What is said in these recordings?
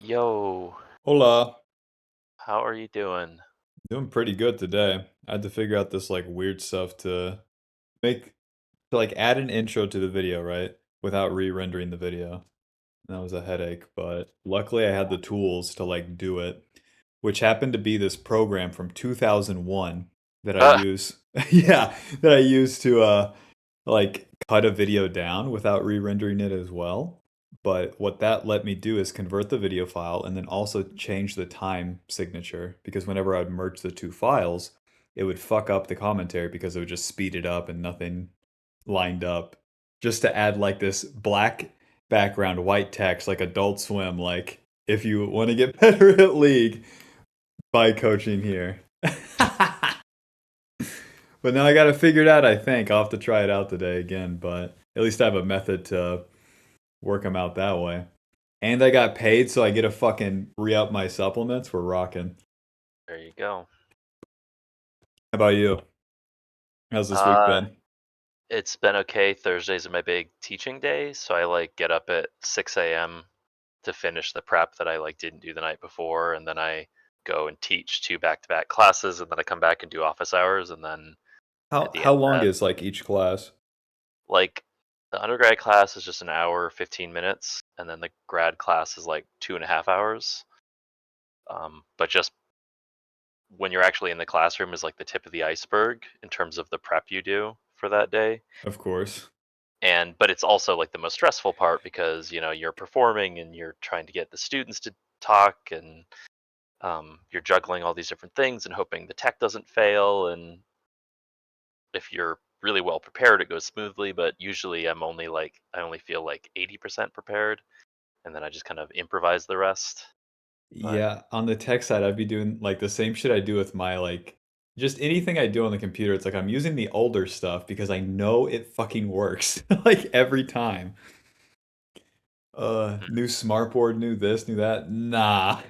Yo, Hola. how are you doing? Doing pretty good today. I had to figure out this like weird stuff to make to like add an intro to the video, right? Without re-rendering the video. And that was a headache, but luckily I had the tools to like do it, which happened to be this program from 2001 that I Uh, use. Yeah, that I use to like cut a video down without re-rendering it as well. But what that let me do is convert the video file and then also change the time signature because whenever I'd merge the two files, it would fuck up the commentary because it would just speed it up and nothing lined up. Just to add like this black background, white text, like Adult Swim, like if you want to get better at League, buy coaching here. But now I got to figure it out, I think. I'll have to try it out today again, but at least I have a method to work them out that way. And I got paid, so I get to fucking re-up my supplements. We're rocking. there you go. How about you? How's this week Uh, been? it's been okay. Thursdays are my big teaching day, so I like get up at 6 a.m. to finish the prep that I like didn't do the night before, and then I go and teach two back-to-back classes, and then I come back and do office hours, and then How at the how end of long that, is like each class? like the undergrad class is just an hour, 15 minutes, and then the grad class is like 2.5 hours. But just when you're actually in the classroom is like the tip of the iceberg in terms of the prep you do for that day. Of course. And but it's also like the most stressful part because you're performing and you're trying to get the students to talk, and you're juggling all these different things and hoping the tech doesn't fail. And if you're really well prepared, it goes smoothly. But usually I only feel like 80% prepared, and then I just kind of improvise the rest. But Yeah, on the tech side, I'd be doing like the same shit I do with my like just anything I do on the computer. It's like I'm using the older stuff because I know it fucking works like every time. mm, New smartboard, new this, new that. Nah.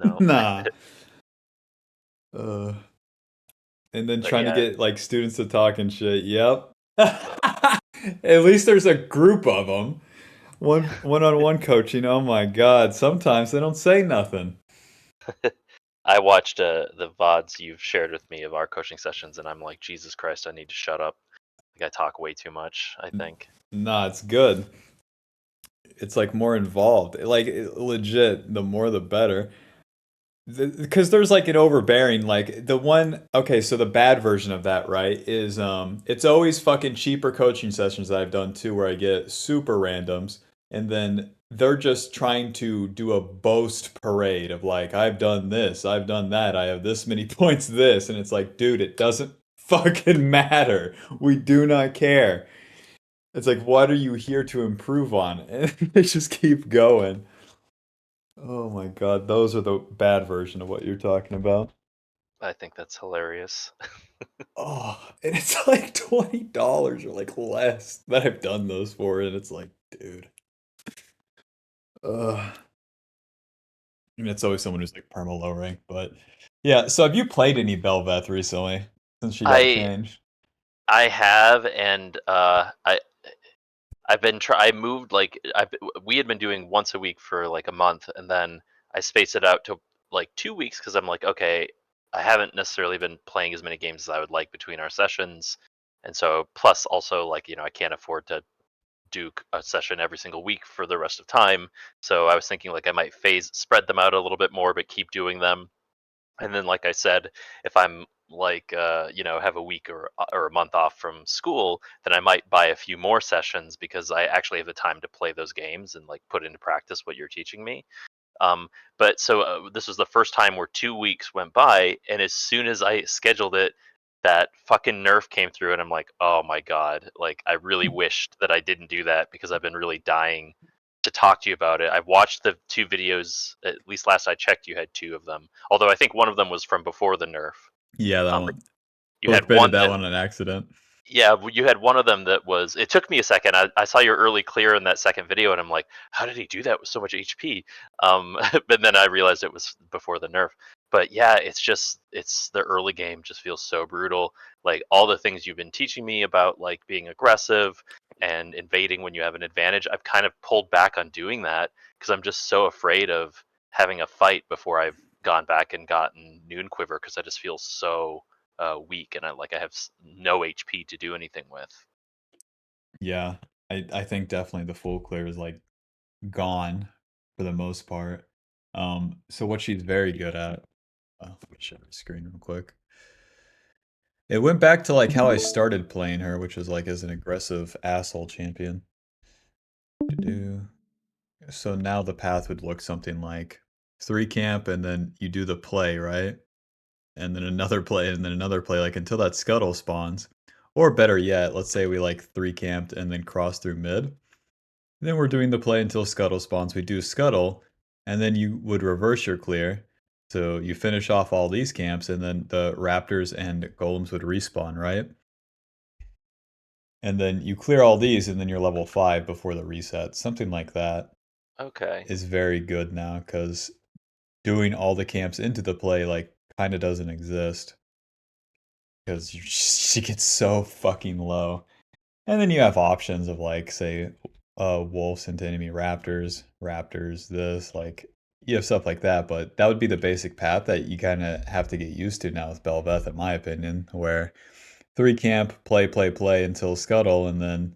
no. Nah. Uh, and then But trying to yeah. get like students to talk and shit. Yep. At least there's a group of them. One-on-one coaching. Oh my God. Sometimes they don't say nothing. I watched the VODs you've shared with me of our coaching sessions, and I'm like, Jesus Christ, I need to shut up. Like I talk way too much, I think. Nah, it's good. It's like more involved. Like legit, the more the better. Because there's like an overbearing, like the one. Okay, so the bad version of that, right, is it's always fucking cheaper coaching sessions that I've done too, where I get super randoms, and then they're just trying to do a boast parade of like I've done this, I've done that, I have this many points, this, and it's like, dude, it doesn't fucking matter. We do not care. It's like, what are you here to improve on? And they just keep going. Oh my God, those are the bad version of what you're talking about. I think that's hilarious. Oh, and it's like $20 or like less that I've done those for, and it's like, dude. Uh, I mean, it's always someone who's like perma low rank, but yeah. So have you played any Bel'Veth recently since she got I changed? I have, and I've been I moved like we had been doing once a week for like a month, and then I spaced it out to like 2 weeks because I'm like, okay, I haven't necessarily been playing as many games as I would like between our sessions, and so plus also like I can't afford to do a session every single week for the rest of time. So I was thinking like I might phase spread them out a little bit more, but keep doing them. And then, like I said, if I'm like have a week or a month off from school, then I might buy a few more sessions because I actually have the time to play those games and like put into practice what you're teaching me. Um, but so this was the first time where 2 weeks went by, and as soon as I scheduled it, that fucking nerf came through, and I'm like, oh my god! Like I really wished that I didn't do that because I've been really dying to talk to you about it. I've watched the two videos. At least last I checked, you had two of them. Although I think one of them was from before the nerf. Yeah, that But one. you had Clickbaited one that that one on accident. yeah, you had one of them that was. It took me a second. I saw your early clear in that second video, and I'm like, how did he do that with so much HP? But then I realized it was before the nerf. But yeah, it's the early game just feels so brutal. Like all the things you've been teaching me about, like being aggressive and invading when you have an advantage, I've kind of pulled back on doing that because I'm just so afraid of. having a fight before I've gone back and gotten Noon Quiver because I just feel so weak and I have no HP to do anything with. Yeah, I think definitely the full clear is like gone for the most part. So what she's very good at. Let me share my screen real quick. It went back to like how I started playing her, which was like as an aggressive asshole champion. Do-do. So now the path would look something like 3 camp, and then you do the play, right? And then another play, and then another play, like until that scuttle spawns. Or better yet, let's say we like 3 camped and then cross through mid. Then we're doing the play until scuttle spawns. We do scuttle, and then you would reverse your clear. So you finish off all these camps, and then the raptors and golems would respawn, right? And then you clear all these, and then you're level 5 before the reset. Something like that Okay. is very good now, because doing all the camps into the play, like, kind of doesn't exist. Because she gets so fucking low. And then you have options of like, say, wolves into enemy raptors, raptors, this, like you have stuff like that, but that would be the basic path that you kind of have to get used to now with BEL'VETH, in my opinion, where 3 camp, play, play, play until scuttle, and then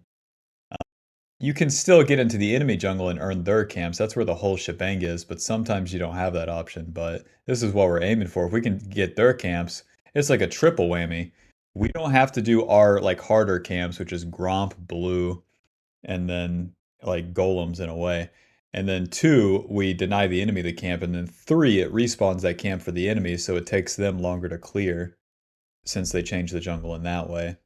you can still get into the enemy jungle and earn their camps. That's where the whole shebang is, but sometimes you don't have that option. But this is what we're aiming for. If we can get their camps, it's like a triple whammy. We don't have to do our like harder camps, which is Gromp, Blue, and then like golems in a way. And then 2, we deny the enemy the camp, and then 3, it respawns that camp for the enemy, so it takes them longer to clear since they change the jungle in that way.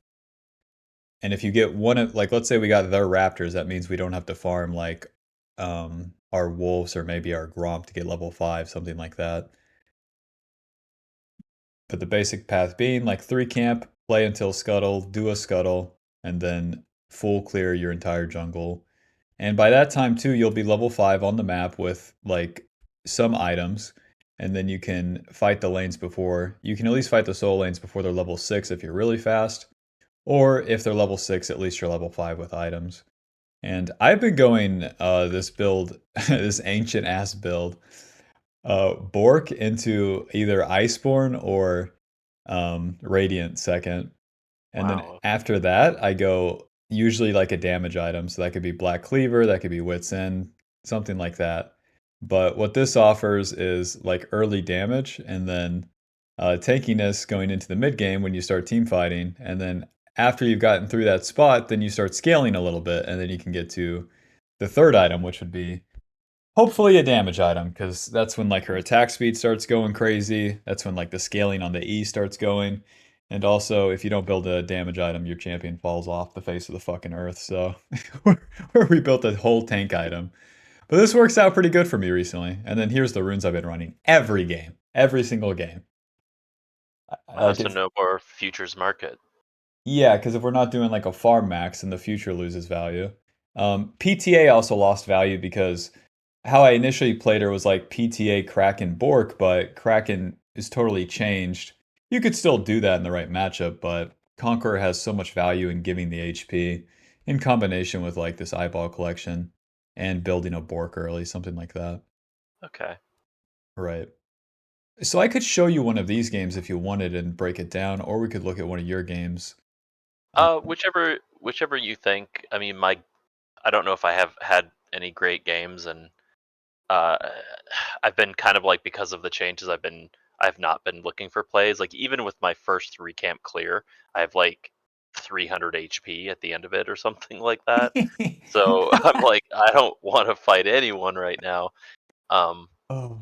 And if you get one of, like, let's say we got their raptors, that means we don't have to farm like our wolves or maybe our gromp to get level 5, something like that. But the basic path being like 3 camp, play until scuttle, do a scuttle, and then full clear your entire jungle. And by that time too, you'll be level 5 on the map with like some items. And then you can fight the lanes before, you can at least fight the soul lanes before they're level 6 if you're really fast. Or if they're level 6, at least you're level 5 with items. And I've been going this build, this ancient ass build, Bork into either Iceborne or Radiant second. And then Wow. after that, I go usually like a damage item. So that could be Black Cleaver, that could be Wits End, something like that. But what this offers is like early damage and then tankiness going into the mid game when you start team fighting. And then after you've gotten through that spot, then you start scaling a little bit. And then you can get to the third item, which would be hopefully a damage item, because that's when like her attack speed starts going crazy. That's when like the scaling on the E starts going. And also, if you don't build a damage item, your champion falls off the face of the fucking earth. So we built a whole tank item. But this works out pretty good for me recently. And then here's the runes I've been running every game, every single game. Wow. Like So it's no more futures market. Yeah, because if we're not doing like a farm max, then the future loses value. PTA also lost value because how I initially played her was like PTA Kraken Bork, but Kraken is totally changed. You could still do that in the right matchup, but Conqueror has so much value in giving the HP in combination with like this eyeball collection and building a Bork early, something like that. Okay. Right. So I could show you one of these games if you wanted and break it down, or we could look at one of your games. Whichever you think. I mean, I don't know if I have had any great games, and uh, I've been kind of like because of the changes. I've not been looking for plays. Like even with my first 3 camp clear, I have like 300 HP at the end of it or something like that. So I'm like, I don't want to fight anyone right now. Um, Oh.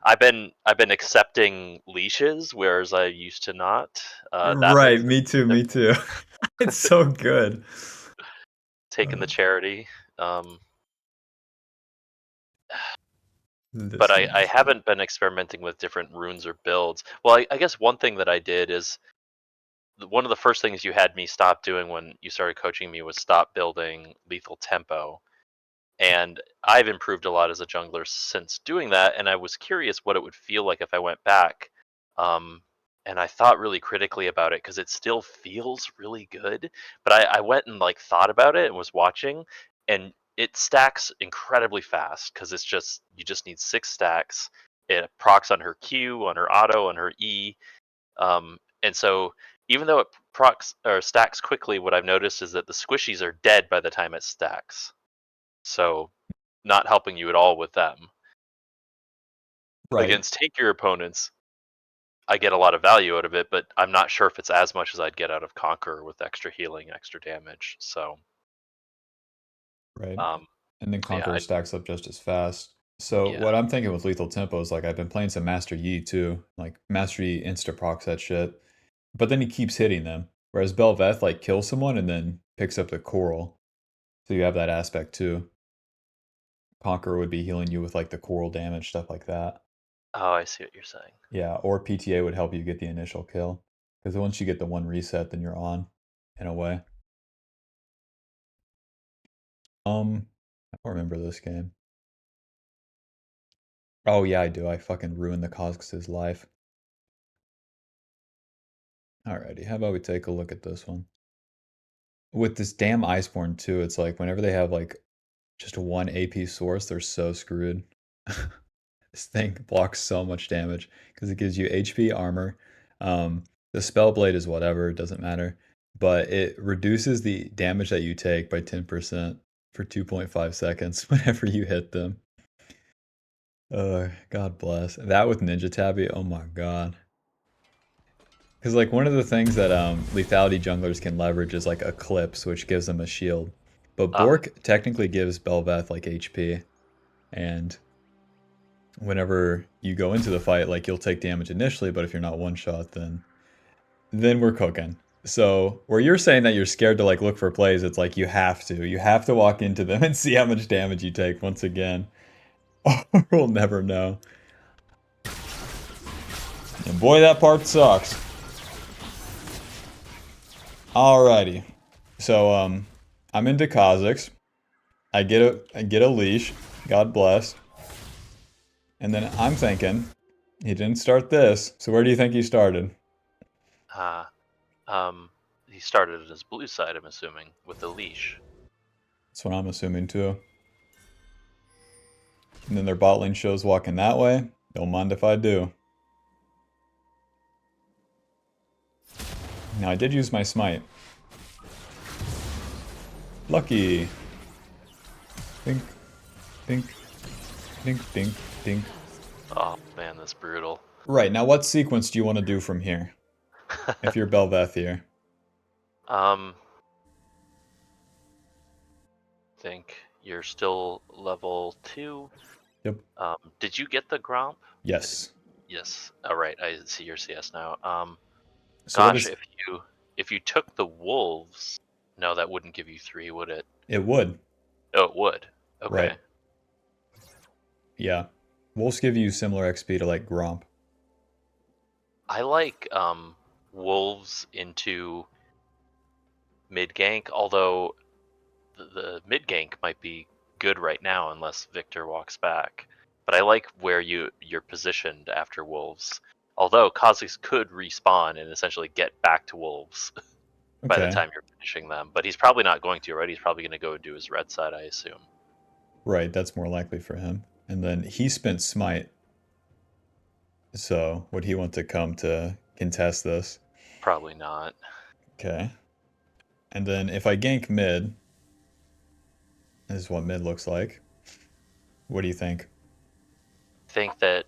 I've been accepting leashes, whereas I used to not. That Right, makes a me too, me difference. too. It's so good. Taking the Uh, charity. Um, this but game I is good. haven't been experimenting with different runes or builds. Well, I guess one thing that I did is one of the first things you had me stop doing when you started coaching me was stop building lethal tempo. And I've improved a lot as a jungler since doing that. And I was curious what it would feel like if I went back. Um, and I thought really critically about it because it still feels really good. But I went and like thought about it and was watching, and it stacks incredibly fast because you just need 6 stacks. It procs on her Q, on her auto, on her E, and so even though it procs or stacks quickly, what I've noticed is that the squishies are dead by the time it stacks. So not helping you at all with them. Right. Against tankier opponents, I get a lot of value out of it, but I'm not sure if it's as much as I'd get out of Conqueror with extra healing, extra damage. So, Right. um, And then yeah, Conqueror stacks up just as fast. So yeah. what I'm thinking with Lethal Tempo is like I've been playing some Master Yi too. Like Master Yi insta procs that shit. But then he keeps hitting them. Whereas BEL'VETH like kills someone and then picks up the coral. So you have that aspect too. Conqueror would be healing you with like the coral damage, stuff like that. Oh, I see what you're saying. Yeah, or PTA would help you get the initial kill. Because once you get the one reset, then you're on, in a way. I don't remember this game. Oh yeah, I do. I fucking ruined the Cosx's life. Alrighty, how about we take a look at this one? With this damn Iceborne too, it's like whenever they have like just one AP source, they're so screwed. This thing blocks so much damage because it gives you HP, armor. The spell blade is whatever, it doesn't matter. But it reduces the damage that you take by 10% for 2.5 seconds whenever you hit them. God bless. That with Ninja Tabby, oh my god. Because like one of the things that lethality junglers can leverage is like Eclipse, which gives them a shield. But Ah, Bork technically gives BEL'VETH like HP, and whenever you go into the fight, like you'll take damage initially, but if you're not one shot, then we're cooking. So where you're saying that you're scared to like look for plays, it's like you have to. You have to walk into them and see how much damage you take once again. Or we'll never know. And boy, that part sucks. Alrighty. So I'm into Kha'Zix. I get a leash. God bless. And then I'm thinking, he didn't start this. So where do you think he started? ah. He started at his blue side, I'm assuming, with the leash. That's what I'm assuming too. And then their bot lane shows walking that way. Don't mind if I do. Now I did use my smite. Lucky. Dink, dink, dink, dink, dink. Oh man, that's brutal. Right, now what sequence do you want to do from here? If you're BEL'VETH here. um, think you're still level 2. Yep. Did you get the Gromp? I did. Yes. Yes. All right. I see your CS now. So what Gosh, is... if you took the wolves, no, that wouldn't give you 3, would it? It would. Oh, it would. Okay. Right. Yeah. Wolves give you similar XP to like Gromp. I like wolves into mid gank, although the mid gank might be good right now unless Victor walks back. But I like where you're positioned after wolves. Although Kha'Zix could respawn and essentially get back to wolves by the Okay. time you're finishing them, but he's probably not going to, right? He's probably going to go do his red side, I assume. Right, that's more likely for him. And then he spent smite. So would he want to come to contest this? Probably not. Okay. And then if I gank mid, this is what mid looks like. What do you think? Think that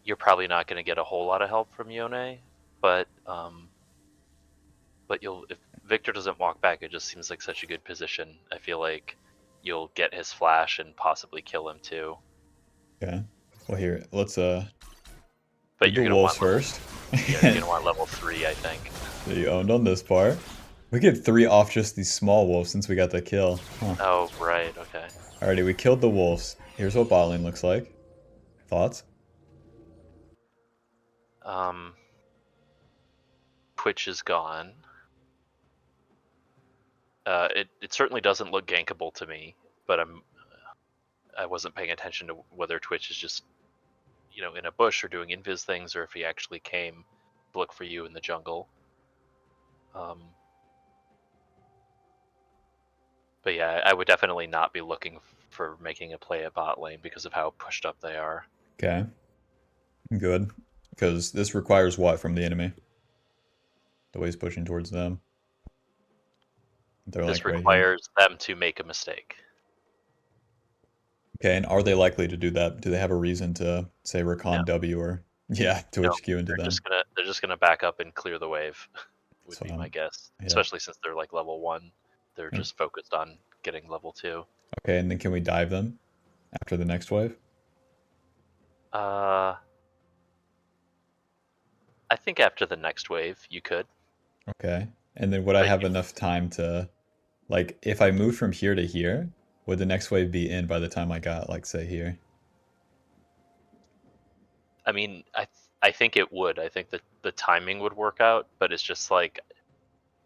you're probably not going to get a whole lot of help from Yone, but you'll if Victor doesn't walk back, it just seems like such a good position. I feel like you'll get his flash and possibly kill him too. Okay. Well, here, let's do But the you're gonna wolves want level, first. yeah, you're gonna want level 3, I think. So you owned on this part. We get 3 off just these small wolves since we got the kill. Huh. Oh right, okay. Alrighty, we killed the wolves. Here's what bot lane looks like. Thoughts? Um, Twitch is gone. It certainly doesn't look gankable to me, but I wasn't paying attention to whether Twitch is just in a bush or doing invis things, or if he actually came to look for you in the jungle. Um, But yeah, I would definitely not be looking for making a play at bot lane because of how pushed up they are. Okay, good. Because this requires what from the enemy? The way he's pushing towards them. They're This like right here. requires them to make a mistake. Okay, and are they likely to do that? Do they have a reason to say No, recon W or yeah, no, Twitch Q into them? they're just gonna back up and clear the wave. Would So be my guess. yeah. Especially since they're like level 1. They're just focused on getting level 2. Okay, and then can we dive them after the next wave? Uh, I think after the next wave you could. Okay. And then would I Like, have enough time to, like, if I moved from here to here, would the next wave be in by the time I got, like, say here? I mean, I think it would. I think that the timing would work out, but it's just like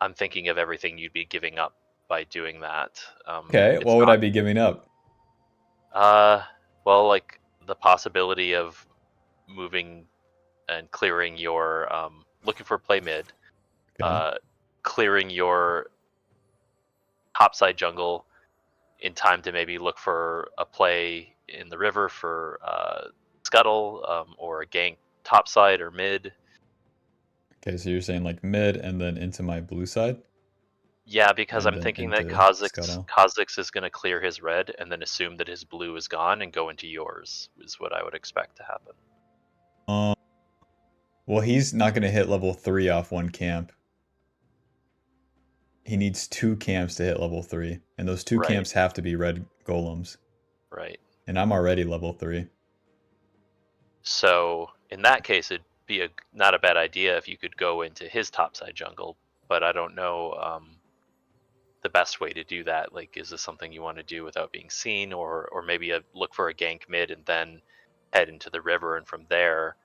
I'm thinking of everything you'd be giving up by doing that. Okay, It's what would I not. be giving up? Uh, well, like the possibility of moving and clearing your looking for play mid, Okay. uh, clearing your topside jungle in time to maybe look for a play in the river for scuttle or a gank topside or mid. Okay, so you're saying like mid and then into my blue side Yeah, because and I'm then thinking that into scuttle. Kha'Zix is going to clear his red and then assume that his blue is gone and go into yours is what I would expect to happen. Um, well, he's not going to hit level 3 off one camp. He needs 2 camps to hit level 3, and those two Right, camps have to be red golems. right. And I'm already level 3. So in that case, it'd be not a bad idea if you could go into his topside jungle, but I don't know the best way to do that. Like, is this something you want to do without being seen, or maybe look for a gank mid and then head into the river, and from there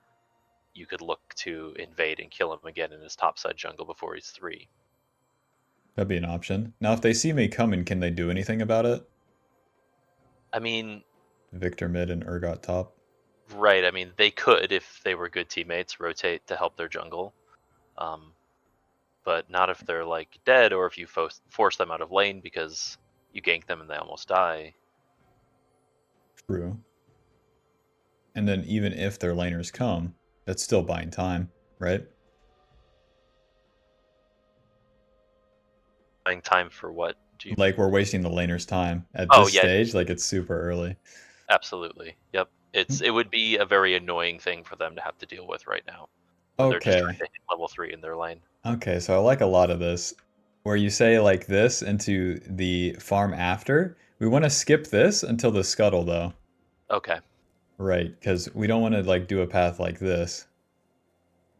you could look to invade and kill him again in his topside jungle before he's 3. That'd be an option. Now, if they see me coming, can they do anything about it? I mean, Victor mid and Urgot top. right. I mean, they could, if they were good teammates, rotate to help their jungle. Um, but not if they're like dead or if you force them out of lane because you gank them and they almost die. True. And then even if their laners come, that's still buying time, right? Buying time for what do you Like mean? we're wasting the laners' time at Oh this yeah, stage. Like it's super early. absolutely. Yep. It would be a very annoying thing for them to have to deal with right now when they're just trying Okay. to hit level 3 in their lane. Okay. So I like a lot of this, where you say like this into the farm after. We want to skip this until the scuttle though, Okay. right? Because we don't want to like do a path like this,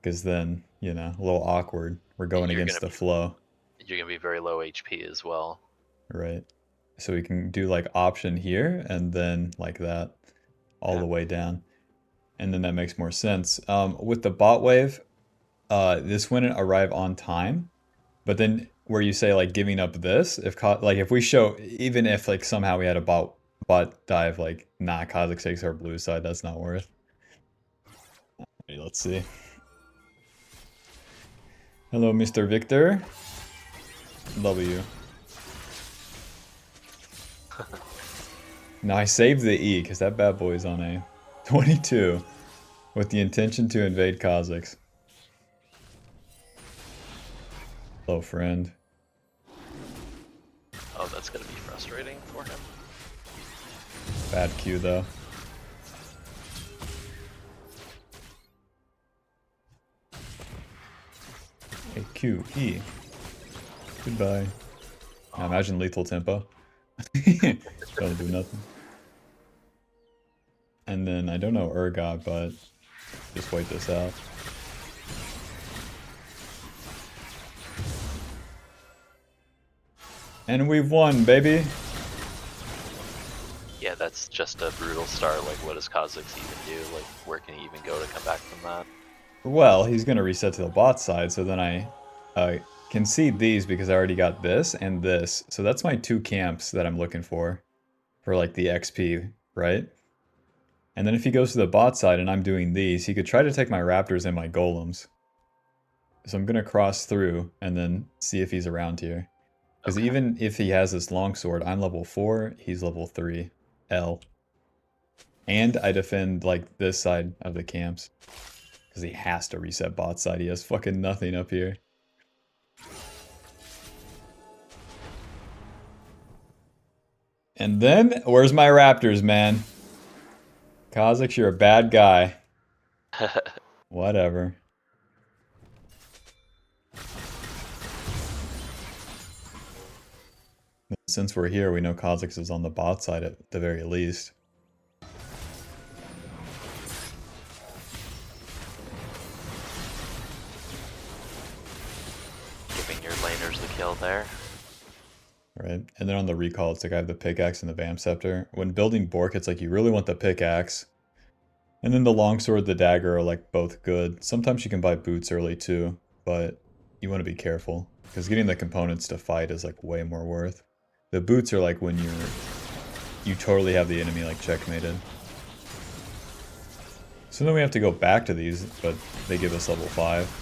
because then a little awkward. We're And going against the flow. you're gonna be very low HP as well. Right. So we can do like option here and then like that all Yeah. the way down. And then that makes more sense. With the bot wave, this wouldn't arrive on time. But then where you say like giving up this, like if we show, even if like somehow we had a bot dive, like nah, Kha'Zix takes our blue side, that's not worth. Okay, let's see. Hello, Mr. Victor. W. Now I saved the E because that bad boy is on a 22 with the intention to invade Kha'Zix. Hello, friend. Oh, that's gonna be frustrating for him. Bad Q though. A Q E. Goodbye. Now imagine lethal tempo. Don't do nothing. And then I don't know Urgot, but just wait this out. And we've won, baby. Yeah, that's just a brutal start. Like, what does Kha'Zix even do? Like, where can he even go to come back from that? Well, he's gonna reset to the bot side, so then I concede these because I already got this and this. So that's my 2 camps that I'm looking for like the XP, right? And then if he goes to the bot side and I'm doing these, he could try to take my raptors and my golems. So I'm gonna cross through and then see if he's around here. Because Okay. even if he has this longsword, I'm level 4, he's level 3. L. And I defend, like, this side of the camps. Because he has to reset bot side. He has fucking nothing up here. And then, where's my Raptors, man? Kha'Zix, you're a bad guy. Whatever. Since we're here, we know Kha'Zix is on the bot side at the very least. Giving your laners the kill there. Right? And then on the recall, it's like I have the pickaxe and the Vamp Scepter. When building Bork, it's like you really want the pickaxe. And then the longsword, the dagger are like both good. Sometimes you can buy boots early too, but you want to be careful. Because getting the components to fight is like way more worth. The boots are like when you totally have the enemy like checkmated. So then we have to go back to these, but they give us level 5.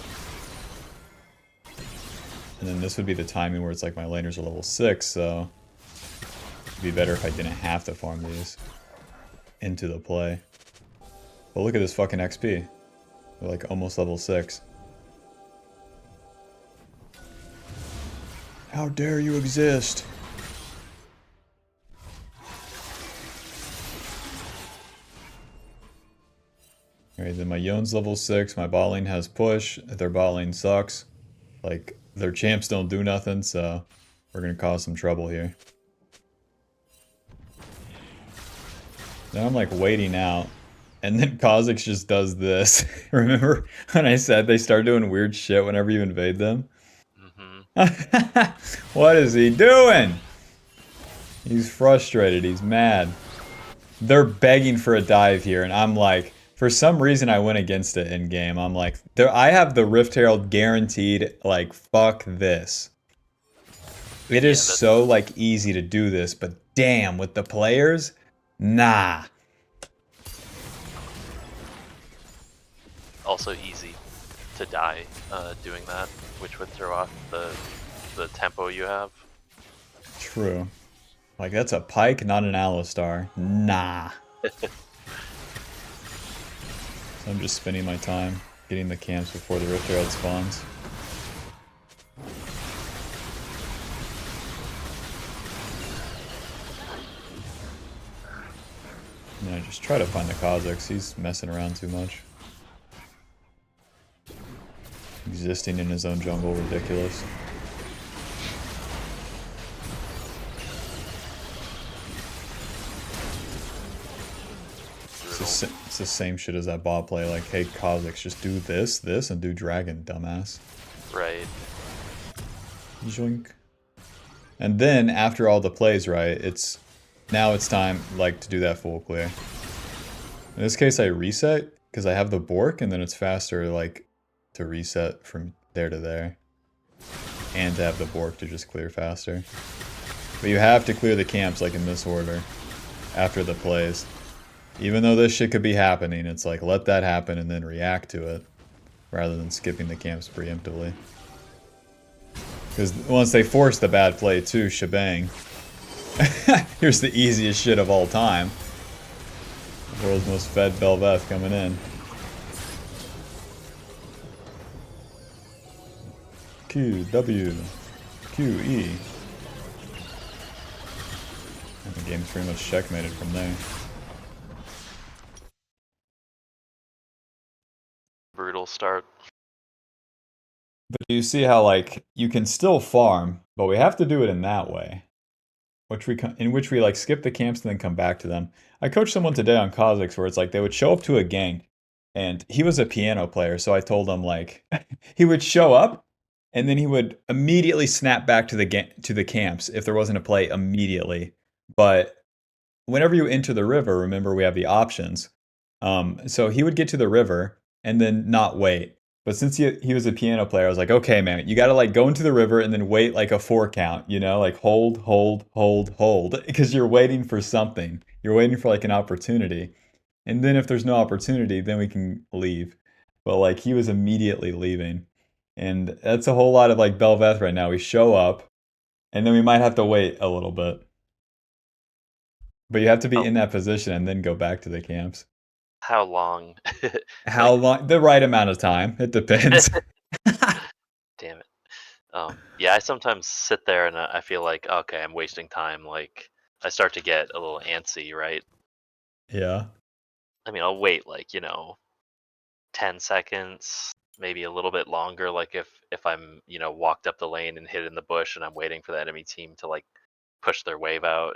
And then this would be the timing where it's like my laners are level 6, so it'd be better if I didn't have to farm these into the play. But look at this fucking XP. They're like almost level 6. How dare you exist? Alright, then my Yon's level 6, my bot lane has push, their bot lane sucks. Like, their champs don't do nothing, so we're gonna cause some trouble here. Now I'm like waiting out, and then Kha'Zix just does this. Remember when I said they start doing weird shit whenever you invade them? What is he doing? He's frustrated, he's mad. They're begging for a dive here, and I'm like, for some reason I went against it in game. I'm like, I have the Rift Herald guaranteed, like, fuck this. It is so, like, easy to do this, but damn, with the players, nah. Also easy to die doing that, which would throw off the tempo you have. True. Like, that's a Pike, not an Alistar. Nah. So I'm just spending my time getting the camps before the Rift Herald spawns. And then I just try to find the Kha'Zix. He's messing around too much. Existing in his own jungle, ridiculous. It's the same shit as that bot play, like, hey Kha'Zix, just do this, this, and do dragon, dumbass. Right. Joink. And then, after all the plays, right, now it's time, like, to do that full clear. In this case, I reset, because I have the Bork, and then it's faster, like, to reset from there to there. And to have the Bork to just clear faster. But you have to clear the camps, like, in this order, after the plays. Even though this shit could be happening, it's like, let that happen and then react to it, rather than skipping the camps preemptively. Because once they force the bad play too, shebang. Here's the easiest shit of all time. The world's most fed BEL'VETH coming in. Q, W, Q, E. And the game's pretty much checkmated from there. Brutal start. But you see how, like, you can still farm, but we have to do it in that way. In which we, like, skip the camps and then come back to them. I coached someone today on Kha'Zix where it's like they would show up to a gank, and he was a piano player, so I told him, like, he would show up, and then he would immediately snap back to the camps if there wasn't a play immediately. But whenever you enter the river, remember we have the options. So he would get to the river and then not wait. But since he was a piano player, I was like, okay, man, you gotta like go into the river and then wait like a 4 count, you know, like hold, hold, hold, hold, because you're waiting for something. You're waiting for like an opportunity. And then if there's no opportunity, then we can leave. But like he was immediately leaving. And that's a whole lot of like BEL'VETH right now. We show up, And then we might have to wait a little bit. But you have to be Oh, in that position and then go back to the camps. how long? How Like, long? The right amount of time. It depends. damn it. Yeah, I sometimes sit there and I feel like, okay, I'm wasting time. Like, I start to get a little antsy, right? Yeah. I mean, I'll wait like, 10 seconds, maybe a little bit longer. Like if I'm, walked up the lane and hid in the bush and I'm waiting for the enemy team to like push their wave out.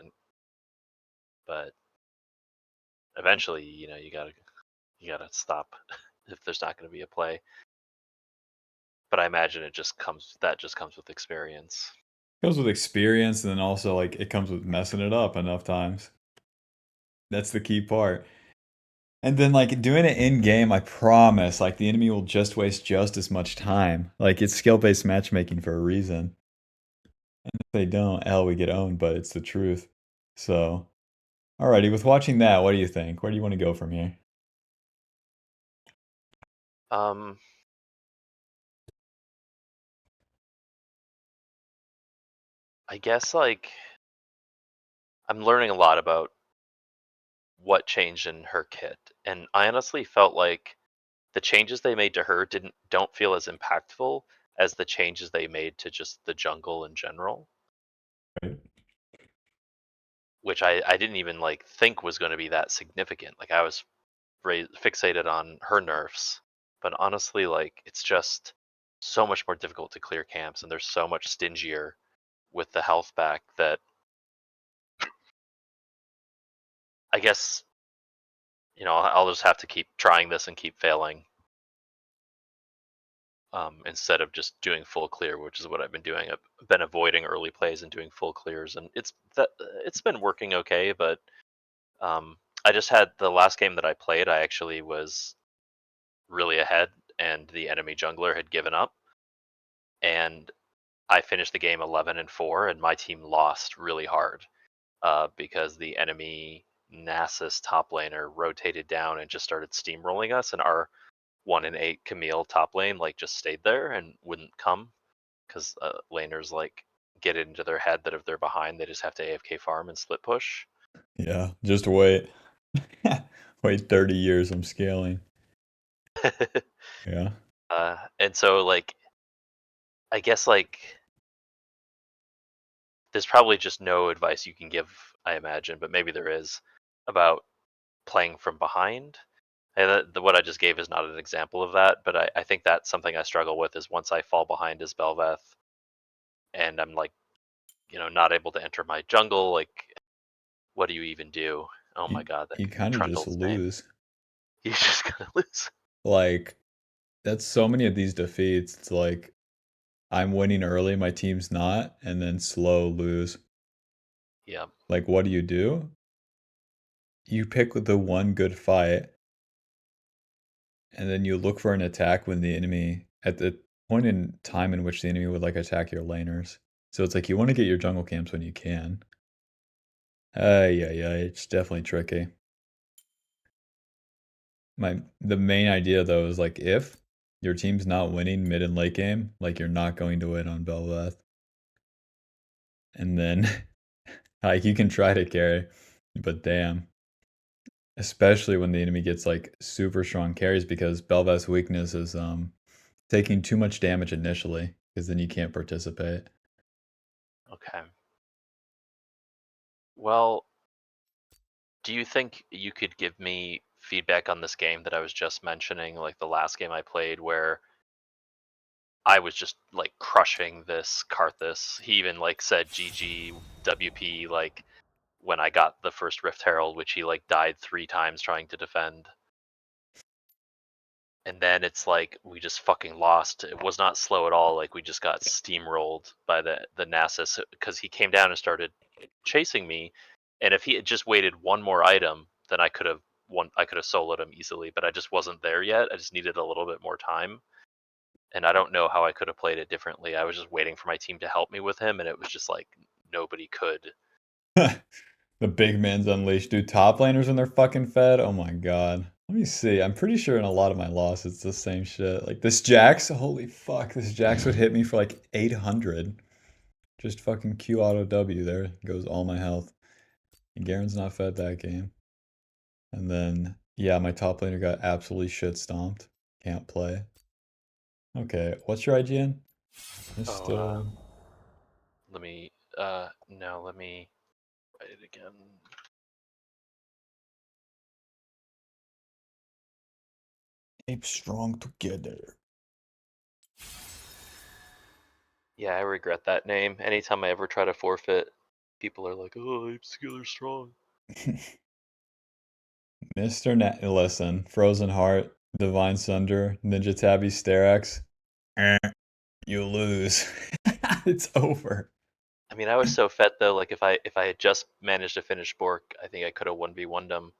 But eventually, you gotta stop if there's not going to be a play. But I imagine that just comes with experience. Comes with experience and then also like it comes with messing it up enough times. That's the key part. And then like doing it in game, I promise, like the enemy will just waste just as much time. Like it's skill-based matchmaking for a reason. And if they don't, hell, we get owned, but it's the truth. So, alrighty, with watching that, what do you think? Where do you want to go from here? Um, I guess like I'm learning a lot about what changed in her kit, and I honestly felt like the changes they made to her don't feel as impactful as the changes they made to just the jungle in general, Right. which I didn't even like think was going to be that significant. Like I was fixated on her nerfs, but honestly, like it's just so much more difficult to clear camps, and they're so much stingier with the health back that I guess I'll just have to keep trying this and keep failing, instead of just doing full clear, which is what I've been doing. I've been avoiding early plays and doing full clears, and it's been working okay. But I just had the last game that I played. I actually was really ahead, and the enemy jungler had given up, and I finished the game 11-4, and my team lost really hard, because the enemy Nasus top laner rotated down and just started steamrolling us, and our 1-8 Camille top lane like just stayed there and wouldn't come because laners like get it into their head that if they're behind, they just have to AFK farm and split push. Yeah, just wait. Wait 30 years, I'm scaling. Yeah. And so like I guess like there's probably just no advice you can give, I imagine, but maybe there is about playing from behind. And what I just gave is not an example of that, but I think that's something I struggle with is once I fall behind as BEL'VETH and I'm like, not able to enter my jungle, like what do you even do? Oh my You god, that you kind of just Trundle's name. lose. He's just gonna lose. Like that's so many of these defeats. It's like I'm winning early, my team's not, and then slow lose. Yeah. Like what do? You pick the one good fight, and then you look for an attack when the enemy at the point in time in which the enemy would like attack your laners. So it's like you want to get your jungle camps when you can. Yeah, it's definitely tricky. The main idea though is like if your team's not winning mid and late game, like you're not going to win on BEL'VETH. And then like you can try to carry, but damn. Especially when the enemy gets like super strong carries because BEL'VETH's weakness is taking too much damage initially, because then you can't participate. Okay. Well, do you think you could give me feedback on this game that I was just mentioning, like the last game I played where I was just like crushing this Karthus. He even like said GG WP like when I got the first Rift Herald, which he like died 3 times trying to defend. And then it's like we just fucking lost. It was not slow at all. Like we just got steamrolled by the Nasus because he came down and started chasing me. And if he had just waited one more item, then I could have won. I could have soloed him easily. But I just wasn't there yet. I just needed a little bit more time. And I don't know how I could have played it differently. I was just waiting for my team to help me with him, and it was just like nobody could. The big man's unleashed. Dude, top laners when they're fucking fed? Oh my god. Let me see. I'm pretty sure in a lot of my losses it's the same shit. Like this Jax, holy fuck, this Jax would hit me for like 800. Just fucking Q auto W. There goes all my health. And Garen's not fed that game. And then, yeah, my top laner got absolutely shit stomped. Can't play. Okay, what's your IGN? It's Oh, still let me. No, let me write it again. ape strong together. Yeah, I regret that name. Anytime I ever try to forfeit, people are like, "Oh, I'm Skiller strong." Mr. Listen, Frozen Heart, Divine Sunder, Ninja Tabby, Sterax. You lose. It's over. I mean, I was so fed though. Like if I had just managed to finish Bork, I think I could have 1v1'd him.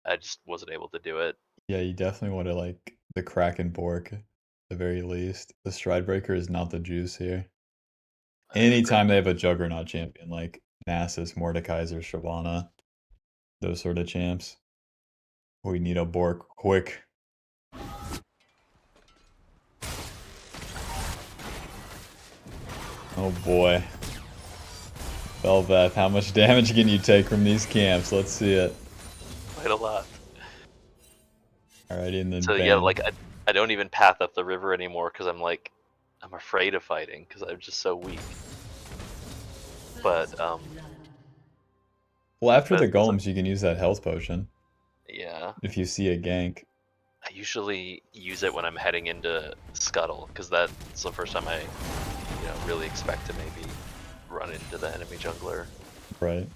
I just wasn't able to do it. Yeah, you definitely want to like the Kraken Bork, at the very least. The Stridebreaker is not the juice here. I regret Anytime they that. have a Juggernaut champion like Nasus, Mordekaiser, Shyvana, those sort of champs, we need a Bork quick. Oh boy. BEL'VETH, how much damage can you take from these camps? Let's see it. Quite a lot. Alrighty, and then So yeah, like bam. I don't even path up the river anymore because I'm afraid of fighting because I'm just so weak. But Well, after but the it doesn't. golems, you can use that health potion Yeah, if you see a gank. I usually use it when I'm heading into Scuttle because that's the first time I really expect to maybe run into the enemy jungler. Right.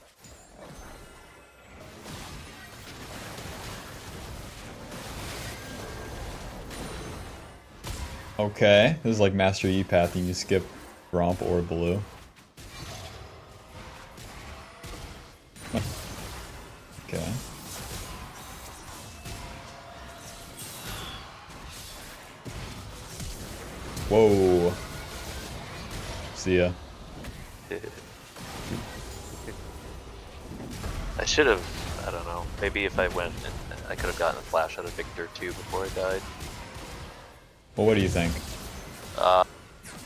Okay, this is like Master Yi path. You skip Gromp or Blue. Okay. Whoa. See ya. I should have. I don't know. Maybe if I went, and I could have gotten a flash out of Victor too before I died. Well, what do you think? Uh,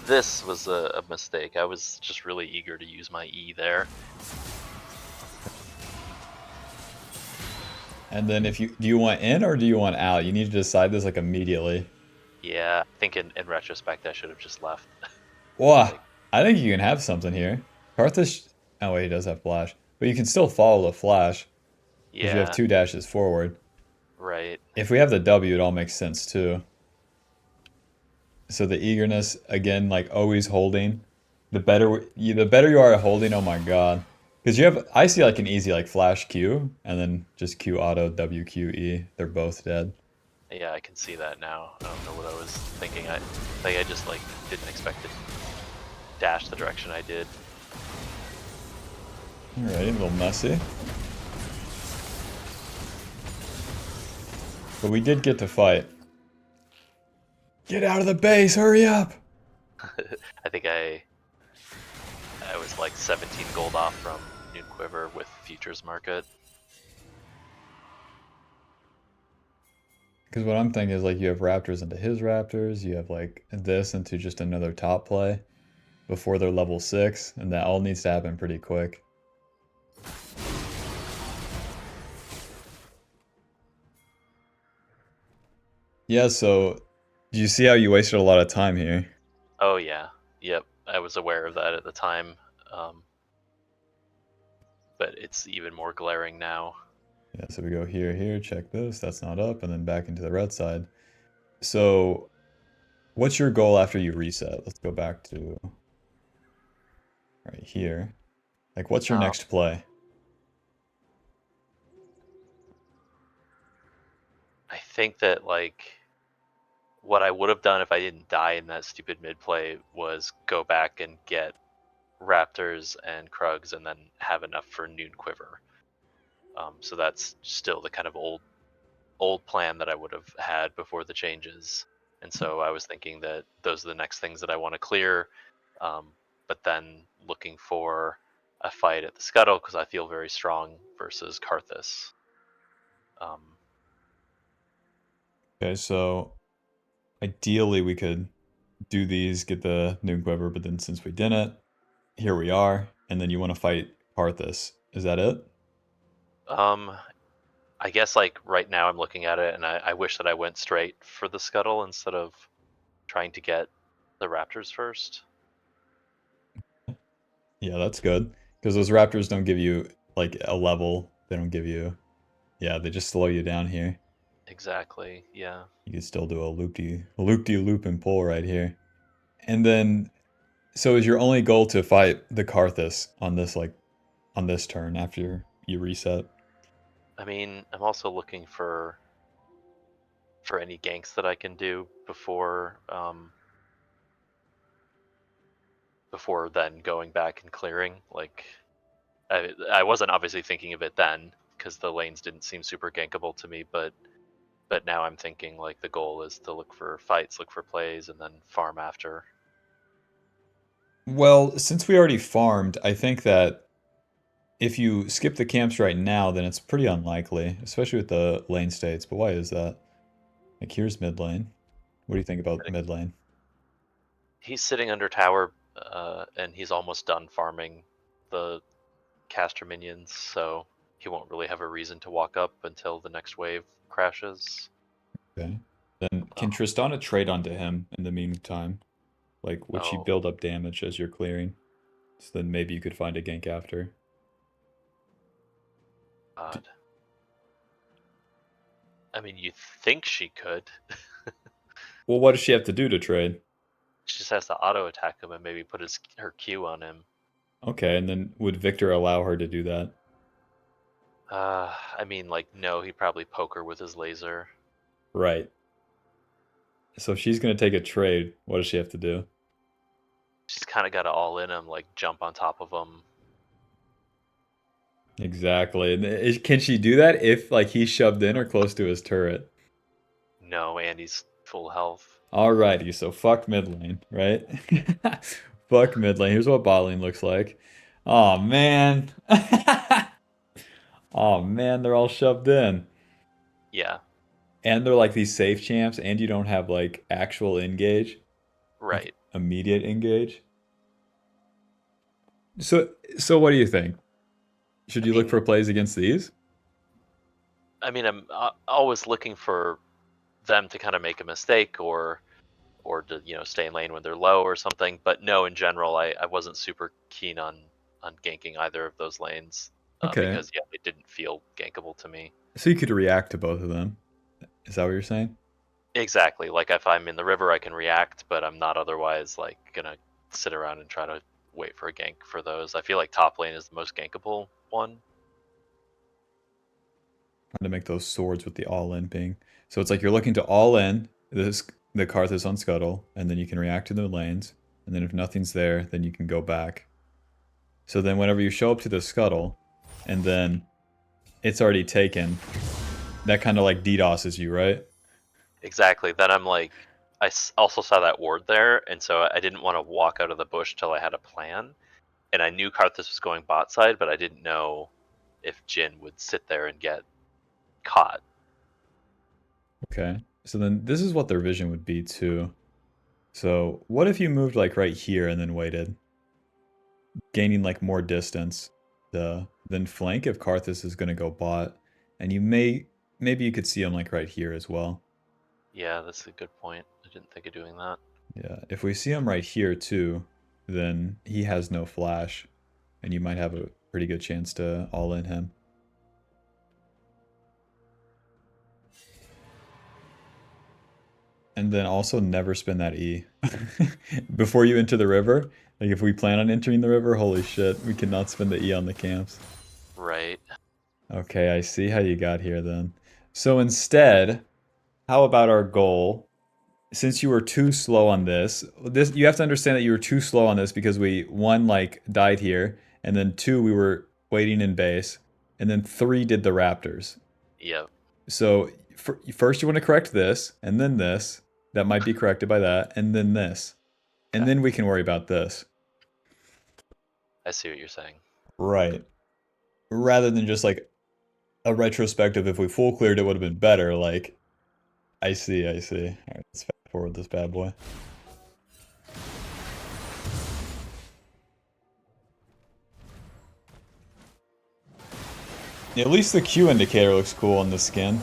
this was a mistake. I was just really eager to use my E there. And then if you do you want in or do you want out? You need to decide this like immediately. Yeah, I think in retrospect I should have just left. Whoa, Like, I think you can have something here. Karthus. Oh wait, he does have flash, but you can still follow the flash because you have yeah, 2 dashes forward. right. If we have the W, it all makes sense too. So the eagerness again, like always holding. The better you are at holding. Oh my god, because you have I see like an easy like flash Q and then just Q auto W Q E. They're both dead. Yeah, I can see that now. I don't know what I was thinking. I just like didn't expect to dash the direction I did. All right, a little messy, but we did get to fight. Get out of the base! Hurry up! I think I was like 17 gold off from Noon Quiver with Futures Market. Because what I'm thinking is like you have Raptors into his Raptors, you have like this into just another top play before they're level 6, and that all needs to happen pretty quick. Yeah, so do you see how you wasted a lot of time here? Oh yeah, yep. I was aware of that at the time, um, but it's even more glaring now. Yeah, so we go here, here, check this, that's not up, and then back into the red side. So what's your goal after you reset? Let's go back to right here. Like, what's your Um, next play? I think that like what I would have done if I didn't die in that stupid mid play was go back and get Raptors and Krugs and then have enough for Noon Quiver. So that's still the kind of old plan that I would have had before the changes. And so I was thinking that those are the next things that I want to clear. Um, but then looking for a fight at the Scuttle because I feel very strong versus Karthus. Um, Okay, so ideally we could do these, get the new Quiver, but then since we didn't, here we are, and then you want to fight Karthus. Is that it? Um, I guess like right now I'm looking at it, and I wish that I went straight for the scuttle instead of trying to get the raptors first. Yeah, that's good. Because those raptors don't give you like a level. They don't give you. Yeah, they just slow you down here. Exactly. Yeah. You can still do a loop and pull right here. And then, so is your only goal to fight the Karthus on this on this turn after you reset? I mean, I'm also looking for any ganks that I can do before then going back and clearing. Like I wasn't obviously thinking of it then because the lanes didn't seem super gankable to me, but now I'm thinking like the goal is to look for fights, look for plays, and then farm after. Well, since we already farmed, I think that if you skip the camps right now, then it's pretty unlikely, especially with the lane states. But why is that? Like, here's mid lane. What do you think about mid lane? He's sitting under tower, and he's almost done farming the caster minions, so he won't really have a reason to walk up until the next wave crashes. Okay. Then Oh, can Tristana trade onto him in the meantime? Like, would she oh build up damage as you're clearing? So then maybe you could find a gank after. D- God. I mean, you think she could. Well, what does she have to do to trade? She just has to auto attack him and maybe put her Q on him. Okay, and then would Victor allow her to do that? I mean, like, no, he'd probably poke her with his laser. Right. So if she's gonna take a trade, what does she have to do? She's kind of got to all in him, like jump on top of him. Exactly. And can she do that if like he's shoved in or close to his turret? No, and he's full health. Alrighty, so fuck mid lane, right? Fuck mid lane. Here's what bot lane looks like. Oh man. Oh man, they're all shoved in. Yeah, And they're like these safe champs, and you don't have like actual engage, like right. immediate engage. So so what do you think? Should I you look for mean, plays against these? I'm always looking for them to kind of make a mistake or to stay in lane when they're low or something. But no, in general, I wasn't super keen on ganking either of those lanes Okay. because yeah, it didn't feel gankable to me. So you could react to both of them. Is that what you're saying? Exactly. Like if I'm in the river, I can react, but I'm not otherwise like gonna sit around and try to wait for a gank for those. I feel like top lane is the most gankable one. Trying to make those swords with the all-in ping. So it's like you're looking to all-in the Karthus on Scuttle, and then you can react to the lanes, and then if nothing's there, then you can go back. So then whenever you show up to the Scuttle, and then it's already taken, that kind of like DDoSes you, right? Exactly. Then I'm like, also saw that ward there, and so I didn't want to walk out of the bush till I had a plan. And I knew Karthus was going bot side, but I didn't know if Jin would sit there and get caught. Okay. So then this is what their vision would be too. So what if you moved like right here and then waited, gaining like more distance, then flank if Karthus is gonna go bot, and maybe you could see him like right here as well. Yeah, that's a good point. I didn't think of doing that. Yeah, if we see him right here too, then he has no flash, and you might have a pretty good chance to all in him. And then also never spin that E. Before you enter the river, like if we plan on entering the river, holy shit, we cannot spin the E on the camps. Right. Okay, I see how you got here then. So instead, how about our goal? Since you were too slow on this you have to understand that you were too slow on this because we one like died here, and then two we were waiting in base, and then three did the Raptors. Yep. So first you want to correct this, and then this. That might be corrected by that, and then this, and Okay. then we can worry about this. I see what you're saying. Right. Rather than just like a retrospective, if we full cleared, it would have been better. Like, I see, I see. All right, let's fast forward this bad boy. At least the Q indicator looks cool on the skin.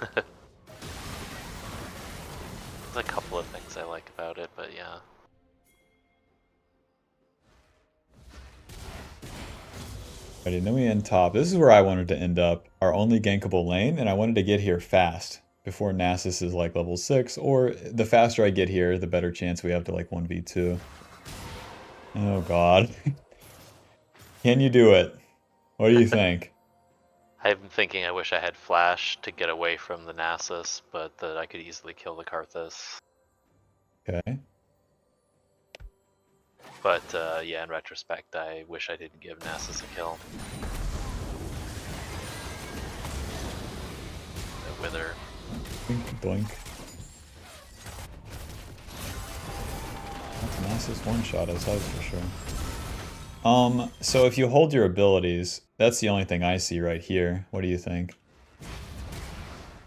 There's a couple of things I like about it, but yeah. Alrighty, and then we end top. This is where I wanted to end up, our only gankable lane, and I wanted to get here fast before Nasus is like level 6, or the faster I get here, the better chance we have to like 1v2. Oh god. Can you do it? What do you think? I'm thinking I wish I had Flash to get away from the Nasus, but that I could easily kill the Karthus. Okay. But yeah, in retrospect, I wish I didn't give Nasus a kill. The Wither. Blink, blink. That's Nasus one-shot us, that's for sure. So if you hold your abilities, that's the only thing I see right here. What do you think?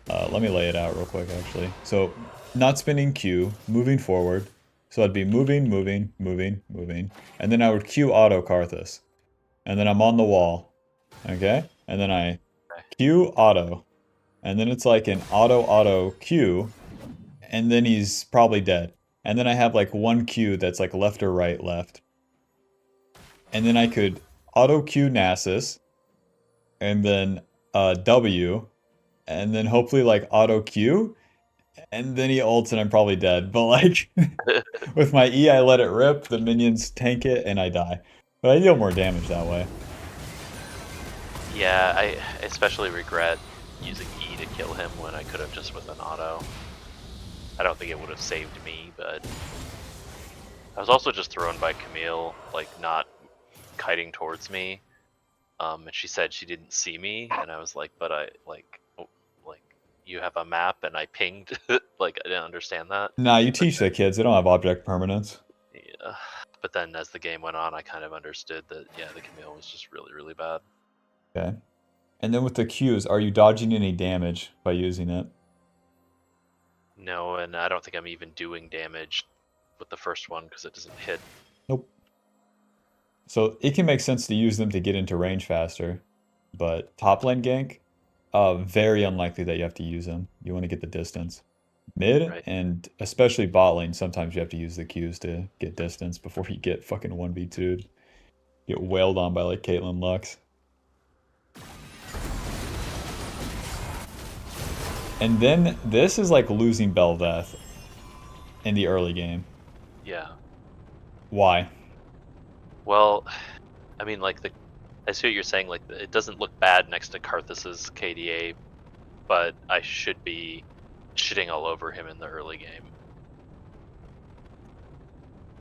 Let me lay it out real quick, actually. So, not spinning Q, moving forward. So I'd be moving, moving, moving, moving. And then I would Q auto Karthus. And then I'm on the wall. Okay? And then I Q auto. And then it's like an auto Q. And then he's probably dead. And then I have like one Q that's like left or right left. And then I could auto Q Nasus. And then W. And then hopefully like auto Q. And then he ults and I'm probably dead. But like with my E I let it rip, the minions tank it and I die. But I deal more damage that way. Yeah, I especially regret using E to kill him when I could have just with an auto. I don't think it would have saved me, but I was also just thrown by Camille, like not kiting towards me. And she said she didn't see me, and I was like, but I like, oh, like you have a map, and I pinged. Like I didn't understand that. Nah, you But teach the kids, they don't have object permanence. yeah, but then as the game went on, I kind of understood that yeah, the Camille was just really really bad. Okay. And then with the Qs, are you dodging any damage by using it? No, and I don't think I'm even doing damage with the first one because it doesn't hit. Nope. So it can make sense to use them to get into range faster. But top lane gank, very unlikely that you have to use them. You want to get the distance. Mid, Right. and especially bot lane, sometimes you have to use the Qs to get distance before you get fucking 1v2'd. Get wailed on by like Caitlyn Lux. And then this is like losing BEL'VETH in the early game. Yeah. Why? Well, I mean, like I see what you're saying. Like, it doesn't look bad next to Karthus's KDA, but I should be shitting all over him in the early game.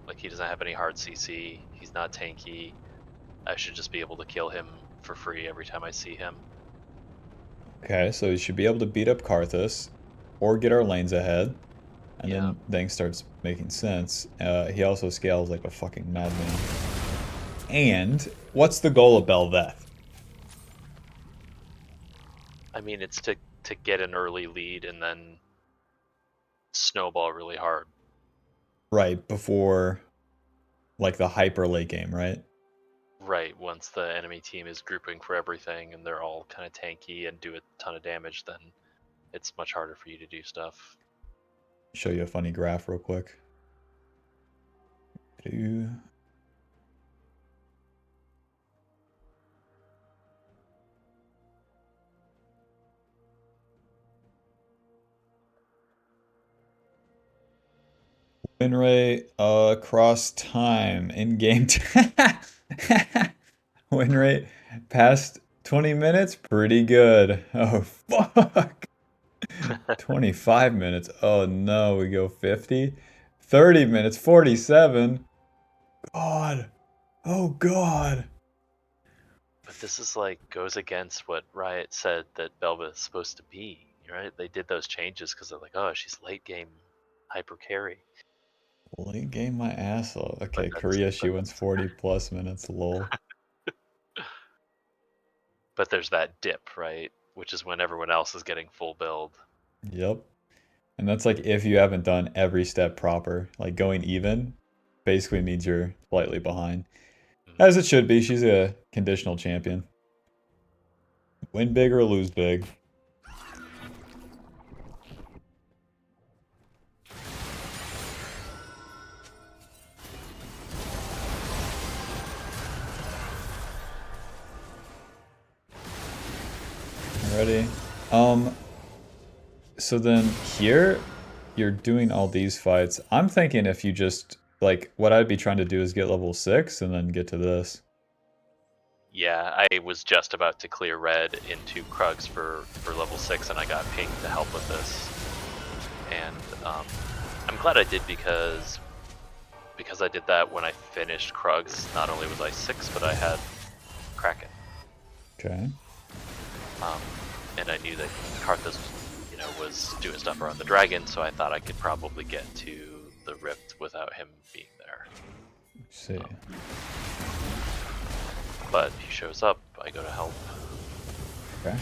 Like, he doesn't have any hard CC. He's not tanky. I should just be able to kill him for free every time I see him. Okay, so you should be able to beat up Karthus or get our lanes ahead. And Yeah. then things starts making sense. He also scales like a fucking madman. And what's the goal of BEL'VETH? I mean, it's to get an early lead and then snowball really hard. Right, before like the hyper late game, right? Right, once the enemy team is grouping for everything and they're all kind of tanky and do a ton of damage, then it's much harder for you to do stuff. Show you a funny graph real quick. Win rate across time in game. Win rate past 20 minutes, pretty good. Oh fuck. 25 minutes. Oh no, we go 50. 30 minutes, 47. God. Oh God. But this is like goes against what Riot said that Belva is supposed to be, right? They did those changes because they're like, oh, she's late game hyper carry. Late game my ass off. But Okay, that's Korea, she wins 40 plus minutes, lol. but there's that dip, right? Which is when everyone else is getting full build. Yep. And that's like if you haven't done every step proper. Like going even basically means you're slightly behind. Mhm. As it should be. She's a conditional champion. Win big or lose big. Ready? So then here, you're doing all these fights. I'm thinking if you just, like, what I'd be trying to do is get level 6 and then get to this. Yeah, I was just about to clear red into Krugs for level 6, and I got pinged to help with this. And I'm glad I did because I did that when I finished Krugs. Not only was I 6, but I had Kraken. Okay. And I knew that Karthus, was doing stuff around the dragon, so I thought I could probably get to the rift without him being there. Let's see. But he shows up, I go to help. Okay.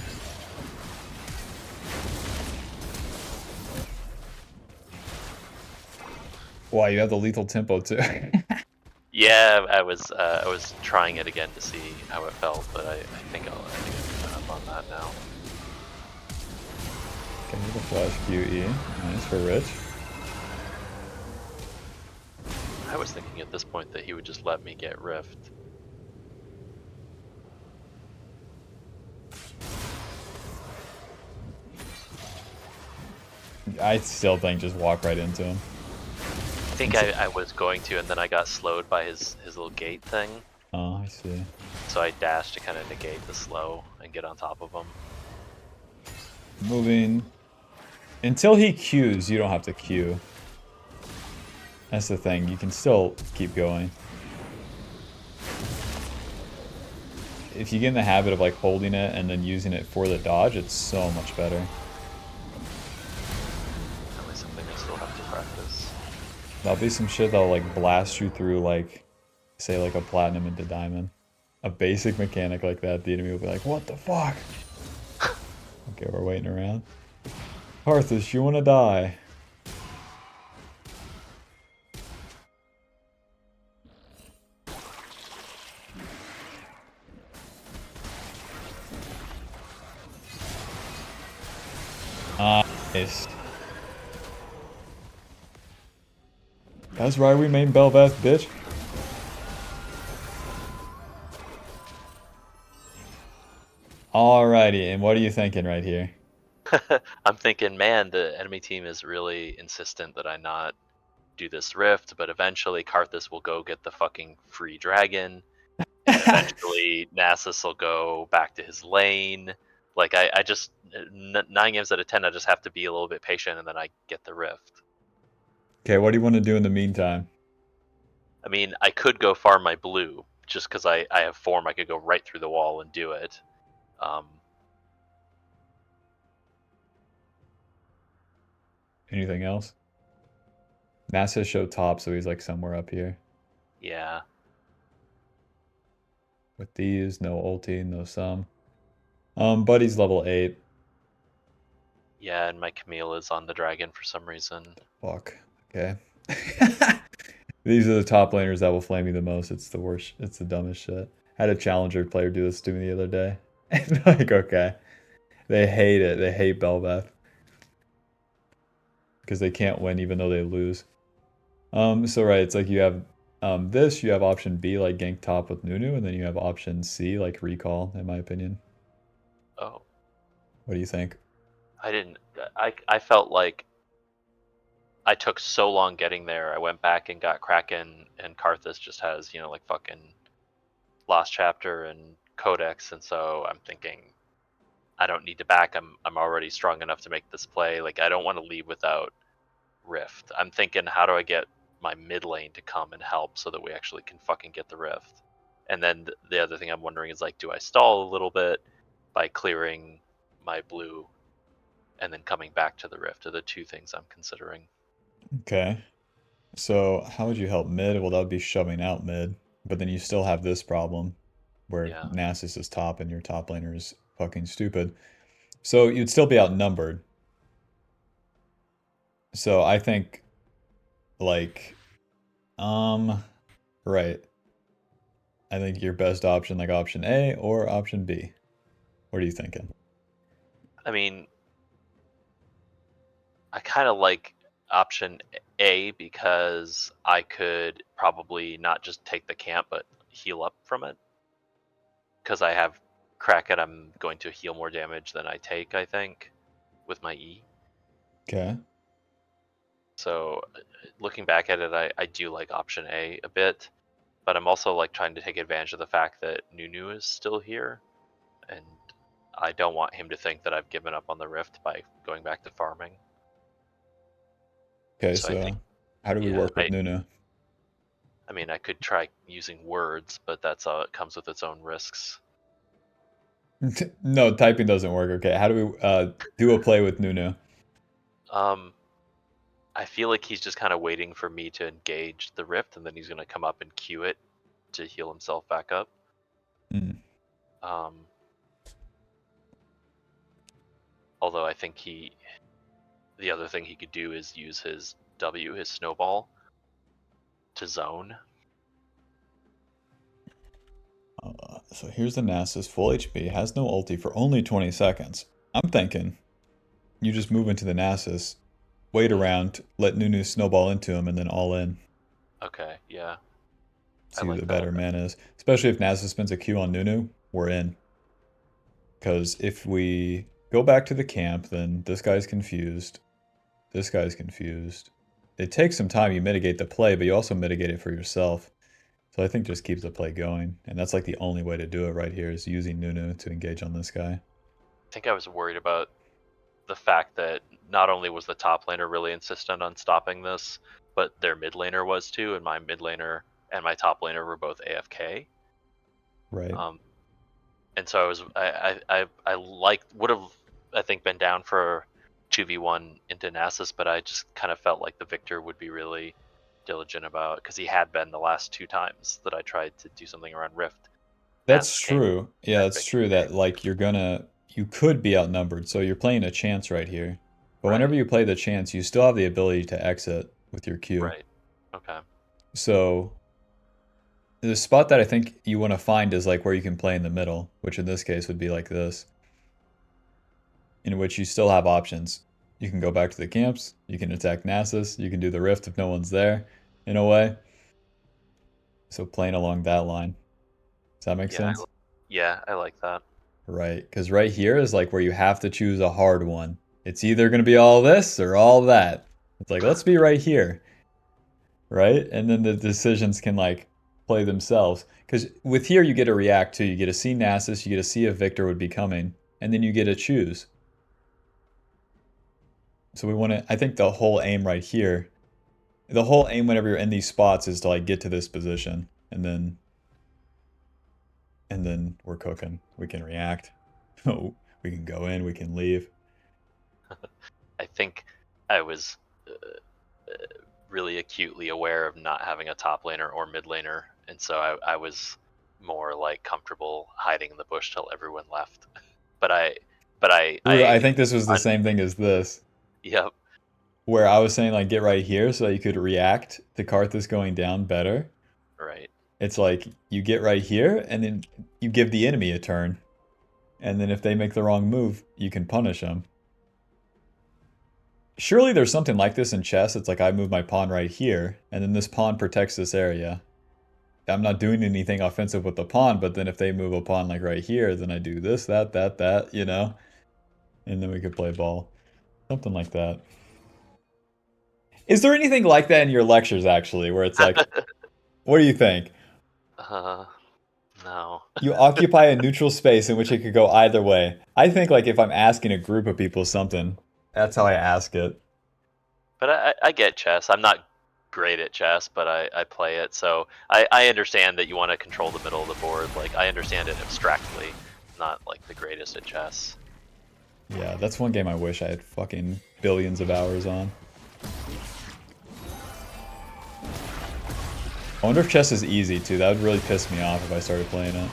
Wow, you have the lethal tempo too. Yeah, I was trying it again to see how it felt, but I think I'm up on that now. Okay, the flash QE. Nice for Rich. I was thinking at this point that he would just let me get rift. I still think just walk right into him. I think I was going to, and then I got slowed by his little gate thing. Oh, I see. So I dashed to kind of negate the slow and get on top of him. Moving. Until he queues, you don't have to queue. That's the thing. You can still keep going. If you get in the habit of like holding it and then using it for the dodge, it's so much better. Definitely something I still have to practice. That'll be some shit that'll like blast you through like, say like a platinum into diamond. A basic mechanic like that, the enemy will be like, what the fuck? Okay, we're waiting around. Arthas, you wanna die? Nice. That's right, we main BEL'VETH, bitch. Alrighty, and what are you thinking right here? I'm thinking, man, the enemy team is really insistent that I not do this rift, but eventually Karthus will go get the fucking free dragon, and eventually Nasus will go back to his lane. Like I just 9 games out of 10, I just have to be a little bit patient, and then I get the rift. Okay, what do you want to do in the meantime? I mean, I could go farm my blue just because I have form. I could go right through the wall and do it. Um, Anything else? NASA showed top, so he's like somewhere up here. yeah, With these, no ulti, no sum. Buddy's level 8. yeah, and my Camille is on the dragon for some reason. Fuck. Okay. These are the top laners that will flame me the most. It's the worst. It's the dumbest shit. I had a challenger player do this to me the other day. Like, okay. They hate it. They hate BEL'VETH. Because they can't win even though they lose. So right, it's like you have this, you have option B, like gank top with Nunu, and then you have option C, like recall, in my opinion. Oh, What do you think? I didn't. I felt like I took so long getting there. I went back and got Kraken, and Karthus just has like fucking Lost Chapter and Codex, and so I'm thinking I don't need to back. I'm already strong enough to make this play. Like I don't want to leave without Rift. I'm thinking, how do I get my mid lane to come and help so that we actually can fucking get the Rift? And then the other thing I'm wondering is like, do I stall a little bit by clearing my blue and then coming back to the Rift? Are the two things I'm considering. Okay. So how would you help mid? Well, that would be shoving out mid. But then you still have this problem where Yeah. Nasus is top and your top laner is fucking stupid. So you'd still be outnumbered. So I think like right. I think your best option like option A or option B. What are you thinking? I mean, I kind of like option A because I could probably not just take the camp, but heal up from it. Because I have Kraken, I'm going to heal more damage than I take, I think, with my E. Okay. So looking back at it, I do like option A a bit, but I'm also like trying to take advantage of the fact that Nunu is still here, and I don't want him to think that I've given up on the Rift by going back to farming. Okay, So I think, so how do we yeah, work with Nunu? I mean, I could try using words, but that's it comes with its own risks. No, typing doesn't work. Okay, how do we do a play with Nunu? Um, I feel like he's just kind of waiting for me to engage the Rift, and then he's going to come up and Q it to heal himself back up. Mm. Um, although I think the other thing he could do is use his W, his snowball, to zone. So here's the Nasus, full HP, has no ulti for only 20 seconds. I'm thinking you just move into the Nasus, wait around, let Nunu snowball into him, and then all in. Okay, yeah, I See who like the that. better man is. Especially if Nasus spends a Q on Nunu, we're in. Because if we go back to the camp, then this guy's confused. This guy's confused. It takes some time. You mitigate the play, but you also mitigate it for yourself. So I think just keep the play going. And that's like the only way to do it right here is using Nunu to engage on this guy. I think I was worried about the fact that not only was the top laner really insistent on stopping this, but their mid laner was too, and my mid laner and my top laner were both AFK. Right. And so I like would have I think been down for 2v1 into Nasus, but I just kind of felt like the Victor would be really diligent about, because he had been the last two times that I tried to do something around Rift. That's Nasus came, true. Yeah, and it's Victor true came. that like you could be outnumbered. So you're playing a chance right here. But whenever Right, you play the chance, you still have the ability to exit with your Q. right, okay, So the spot that I think you want to find is like where you can play in the middle, which in this case would be like this, in which you still have options. You can go back to the camps, you can attack Nasus, you can do the rift if no one's there, in a way. So playing along that line. Does that make yeah, sense? yeah, I like that. Right, because right here is like where you have to choose a hard one. It's either going to be all this or all that. It's like, let's be right here, right? And then the decisions can like play themselves. Because with here, you get to react to. You get to see Nasus, you get to see if Victor would be coming, and then you get to choose. So we want to, I think the whole aim right here, the whole aim whenever you're in these spots is to like get to this position, and then we're cooking. We can react. Oh, we can go in, we can leave. I think I was really acutely aware of not having a top laner or mid laner, and so I was more like comfortable hiding in the bush till everyone left. But True, I I think this was the same thing as this, yep, where I was saying like get right here so that you could react to Karthus going down better. right. It's like you get right here and then you give the enemy a turn. And then if they make the wrong move, you can punish them. Surely there's something like this in chess. It's like I move my pawn right here, and then this pawn protects this area. I'm not doing anything offensive with the pawn, but then if they move a pawn like right here, then I do this, that, you know? And then we could play ball. Something like that. Is there anything like that in your lectures, actually, where it's like, what do you think? uh, no, You occupy a neutral space in which it could go either way. I think like if I'm asking a group of people something, that's how I ask it. but I get chess. I'm not great at chess, but I play it, so I understand that you want to control the middle of the board. Like I understand it abstractly, not like the greatest at chess. Yeah, that's one game I wish I had fucking billions of hours on. I wonder if chess is easy too. That would really piss me off if I started playing it.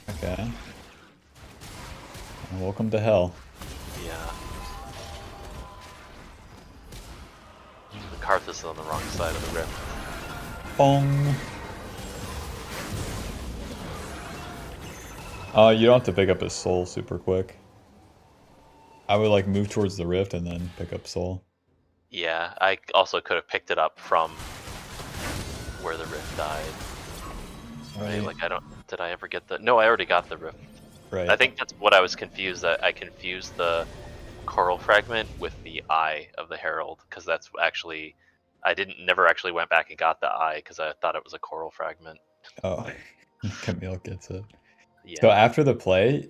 Okay. Well, welcome to hell. Yeah. The Karthus is on the wrong side of the rift. Bong. You don't have to pick up his soul super quick. I would like move towards the rift and then pick up soul. Yeah, I also could have picked it up from where the rift died. Right? Right. Like I don't. Did I ever get the? No, I already got the rift. I Right. think that's what I was confused. I confused the coral fragment with the eye of the herald because that's actually I didn't never actually went back and got the eye because I thought it was a coral fragment. Oh, Camille gets it. So Yeah. after the play,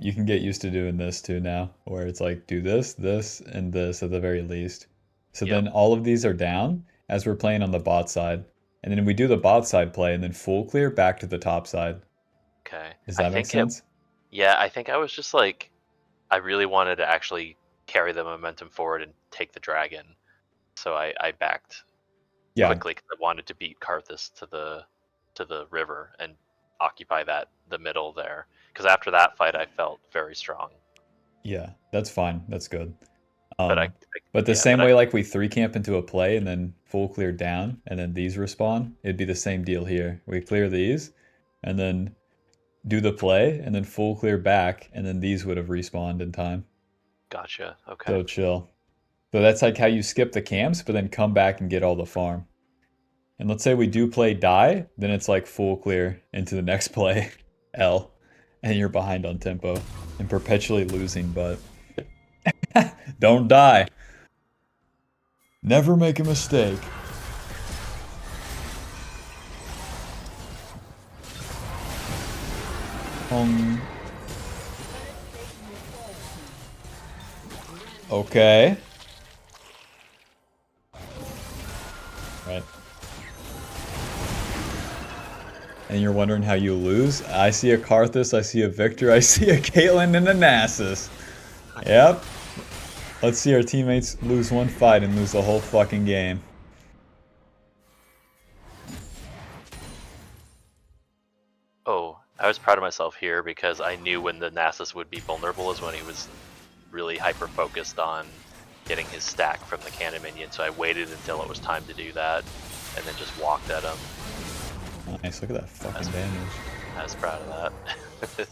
you can get used to doing this too now, where it's like do this, this, and this at the very least. So Yep. then all of these are down as we're playing on the bot side. And then we do the bot side play and then full clear back to the top side. Okay. Does I that make think it. sense? Yeah, I think I was just like I really wanted to actually carry the momentum forward and take the dragon, so I backed Yeah. quickly because I wanted to beat Karthus to the river and occupy that the middle there. Because after that fight, I felt very strong. Yeah. That's fine. That's good. But But the yeah, same way like we three camp into a play and then full clear down and then these respawn, it'd be the same deal here. We clear these and then do the play and then full clear back and then these would have respawned in time. gotcha. Okay. So chill. So that's like how you skip the camps, but then come back and get all the farm. And let's say we do play die, then it's like full clear into the next play, L, and you're behind on tempo and perpetually losing, but don't die. Never make a mistake. Um, okay. Right. And you're wondering how you lose? I see a Karthus, I see a Victor, I see a Caitlyn and a Nasus. Yep. Let's see our teammates lose one fight and lose the whole fucking game. Oh, I was proud of myself here because I knew when the Nasus would be vulnerable is when he was really hyper focused on getting his stack from the cannon minion. So I waited until it was time to do that, and then just walked at him. Nice, look at that fucking I damage. was proud of that.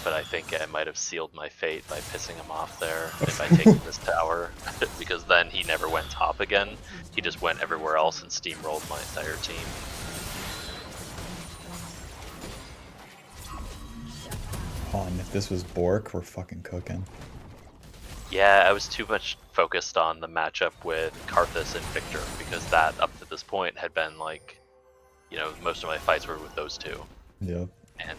But I think I might have sealed my fate by pissing him off there if I take this tower, because then he never went top again. He just went everywhere else and steamrolled my entire team. Oh, and if this was Bork, we're fucking cooking. Yeah, I was too much focused on the matchup with Karthus and Victor, because that, up to this point, had been like, you know, most of my fights were with those two. Yep. And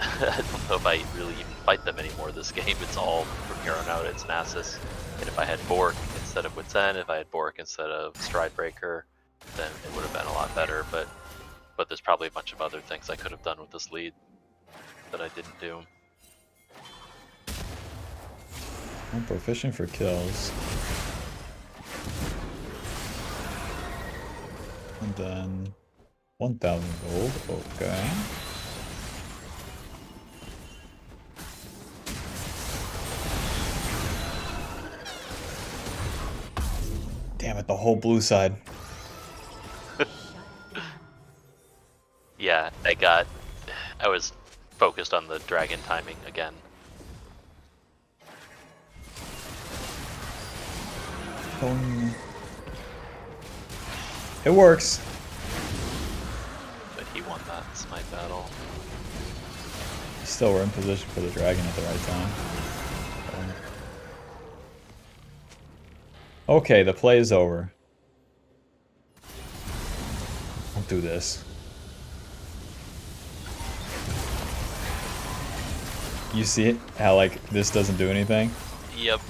I don't know if I really even fight them anymore this game. It's all, from here on out, it's Nasus. And if I had Bork instead of Witsen, if I had Bork instead of Stridebreaker, then it would have been a lot better. But there's probably a bunch of other things I could have done with this lead that I didn't do. I'm proficient for kills. And then 1,000 gold. Okay. Damn it, the whole blue side. Yeah, I was focused on the dragon timing again. It works. But he won that smite battle. Still, we're in position for the dragon at the right time. Okay, the play is over. Don't do this. You see it? How, like, this doesn't do anything? Yep,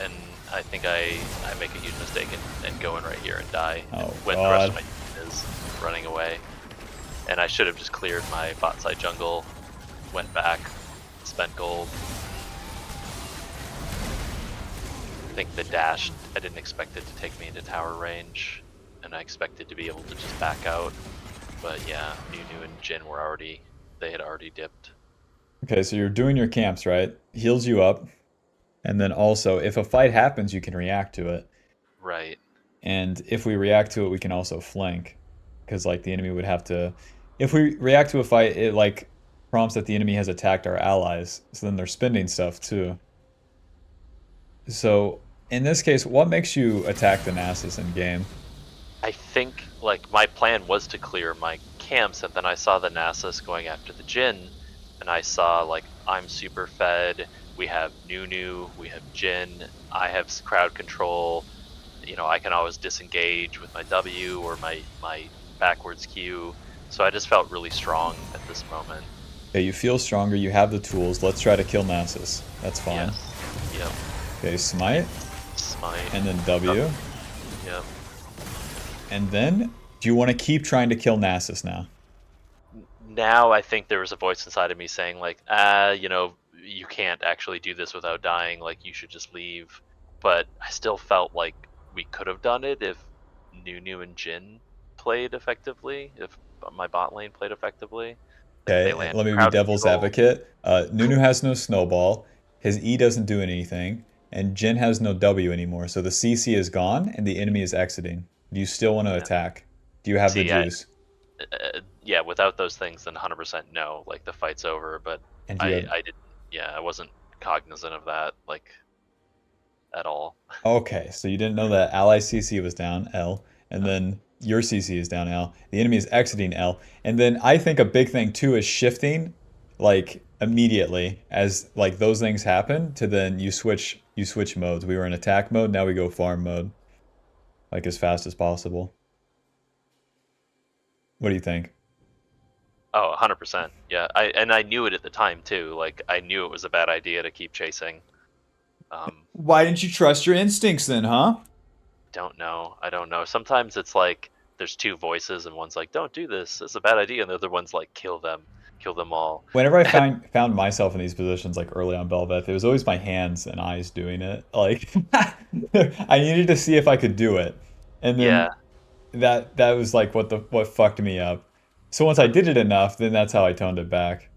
and I think I make a huge mistake and go in right here and die. Oh, when God. the rest of my team is running away. And I should have just cleared my bot side jungle, went back, spent gold. I think the dash, I didn't expect it to take me into tower range, and I expected to be able to just back out. But yeah, Nunu and Jin were they had already dipped. Okay, so you're doing your camps, right? Heals you up. And then also, if a fight happens, you can react to it. Right. And if we react to it, we can also flank. Because, like, the enemy would have to... If we react to a fight, it, like, prompts that the enemy has attacked our allies. So then they're spending stuff too. So in this case, what makes you attack the Nasus in game? I think like my plan was to clear my camps, and then I saw the Nasus going after the Jin, and I saw like I'm super fed. We have Nunu, we have Jin. I have crowd control. You know, I can always disengage with my W or my backwards Q. So I just felt really strong at this moment. Okay, you feel stronger, you have the tools. Let's try to kill Nasus. That's fine. Yes. Yep. Okay, smite, Smite. and then W. Yep. And then, do you want to keep trying to kill Nasus now? Now I think there was a voice inside of me saying like, you know, you can't actually do this without dying. Like you should just leave. But I still felt like we could have done it if Nunu and Jin played effectively. If my bot lane played effectively, like if they Okay, land let me be crowd devil's control. advocate. Nunu has no snowball, his E doesn't do anything, and Jin has no W anymore. So the CC is gone and the enemy is exiting. Do you still want to Yeah. attack? Do you have the See, juice? yeah, without those things, then 100% no. Like the fight's over. But And do you have... I didn't. Yeah, I wasn't cognizant of that like at all. Okay, so you didn't know that ally CC was down, L, and then your CC is down, L. The enemy is exiting, L. And then I think a big thing too is shifting, like immediately as like those things happen to then you switch modes. We were in attack mode, now we go farm mode, like as fast as possible. What do you think? Oh, 100%. Yeah. I knew it at the time too. Like I knew it was a bad idea to keep chasing. Why didn't you trust your instincts then, huh? Don't know. I don't know. Sometimes it's like there's two voices and one's like, "Don't do this. It's a bad idea." And the other one's like, "Kill them. Kill them all." Whenever I And found myself in these positions, like early on BEL'VETH, it was always my hands and eyes doing it. Like I needed to see if I could do it, and then yeah. that was like what fucked me up. So once I did it enough, then that's how I toned it back.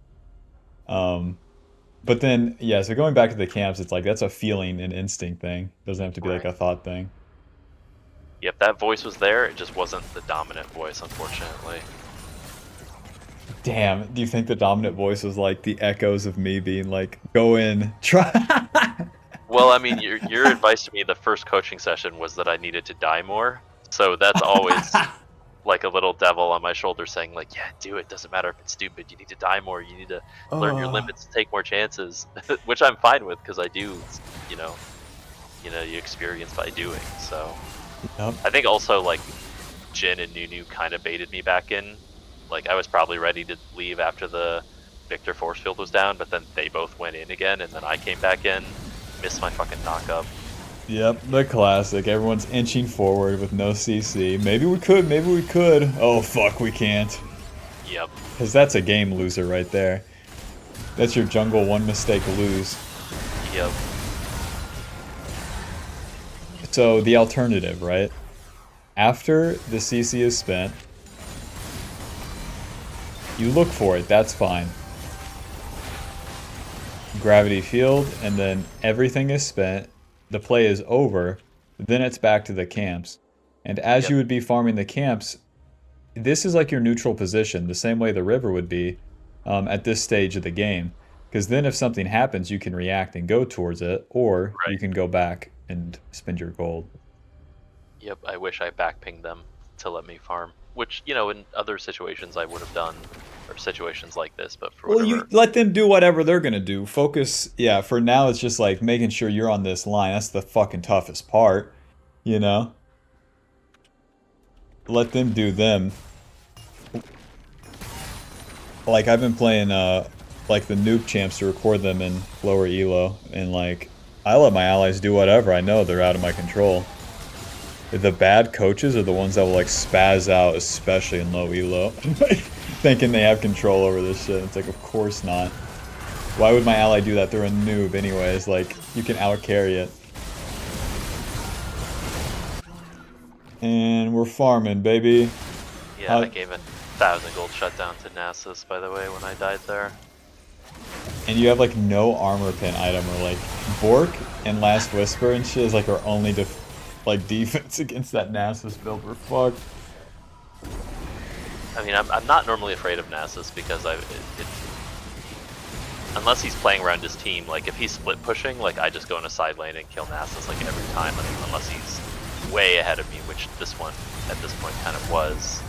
Um, but then yeah, so going back to the camps, it's like that's a feeling and instinct thing. Doesn't have to be like Right. a thought thing. Yep, that voice was there. It just wasn't the dominant voice, unfortunately. Damn, do you think the dominant voice was like the echoes of me being like, go in, try? Well, I mean, your advice to me the first coaching session was that I needed to die more. So that's always like a little devil on my shoulder saying like, yeah, do it. Doesn't matter if it's stupid. You need to die more. You need to learn your Oh, limits, take more chances, which I'm fine with because I do. You know, you experience by doing. So yep. I think also like Jin and Nunu kind of baited me back in. Like I was probably ready to leave after the Victor force field was down, but then they both went in again, and then I came back in, missed my fucking knockup. Yep, the classic. Everyone's inching forward with no CC. Maybe we could, maybe we could. Oh, fuck, we can't. Yep. Because that's a game loser right there. That's your jungle one mistake lose. Yep. So the alternative, right? After the CC is spent, you look for it, that's fine. Gravity field, and then everything is spent, the play is over, then it's back to the camps. And as Yep. you would be farming the camps, this is like your neutral position, the same way the river would be at this stage of the game. Because then if something happens, you can react and go towards it, or you Right. can go back and spend your gold. Yep. I wish I backpinged them to let me farm, which in other situations I would have done, or situations like this, but for Well, you whatever. let them do whatever they're gonna do. Focus, yeah, for now it's just like making sure you're on this line. That's the fucking toughest part, you know? Let them do them. Like I've been playing like the noob champs to record them in lower elo, and like I let my allies do whatever. I know they're out of my control. The bad coaches are the ones that will like spaz out, especially in low elo, thinking they have control over this shit. It's like, of course not. Why would my ally do that? They're a noob anyways. Like, you can out-carry it. And we're farming, baby. Yeah, I gave a 1,000 gold shutdown to Nasus, by the way, when I died there. And you have like no armor pin item, or like Bork and Last Whisper and shit is like our only defense against that Nasus build. We're fucked. I mean, I'm not normally afraid of Nasus because unless he's playing around his team, like if he's split pushing, like I just go in a side lane and kill Nasus like every time, unless he's way ahead of me, which this one at this point kind of was.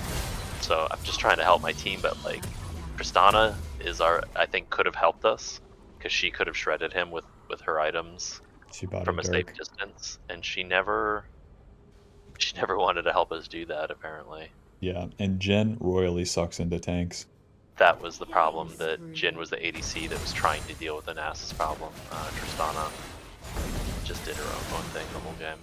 So I'm just trying to help my team, but like Tristana is I think could have helped us because she could have shredded him with her items She bought from a a safe Dirk. distance, and she never wanted to help us do that apparently. Yeah, and Jhin royally sucks into tanks. That was the problem, that Jhin was the ADC that was trying to deal with the Nasus problem. Tristana just did her own thing the whole game.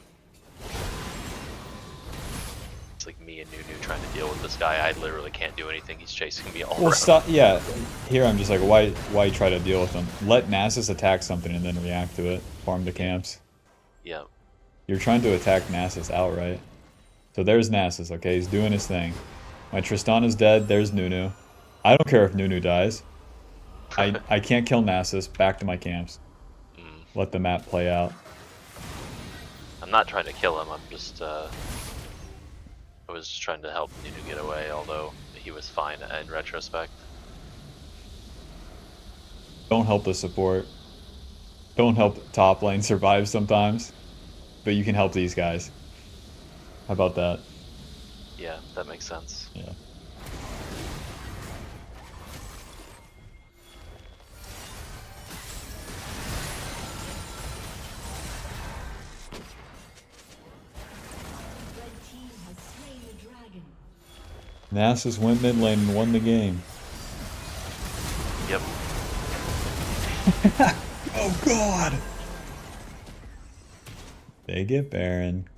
It's like me and Nunu trying to deal with this guy. I literally can't do anything. He's chasing me all around. Stop. Yeah, here I'm just like, why try to deal with him? Let Nasus attack something and then react to it. Farm the camps. Yeah. You're trying to attack Nasus outright. So there's Nasus, okay? He's doing his thing. My Tristana's dead. There's Nunu. I don't care if Nunu dies. I can't kill Nasus. Back to my camps. Let the map play out. I'm not trying to kill him. I'm just I was just trying to help Nunu get away, although he was fine in retrospect. Don't help the support. Don't help top lane survive sometimes. But you can help these guys. How about that? Yeah, that makes sense. Yeah. Nasus went mid lane and won the game. Yep. Oh god! They get Baron.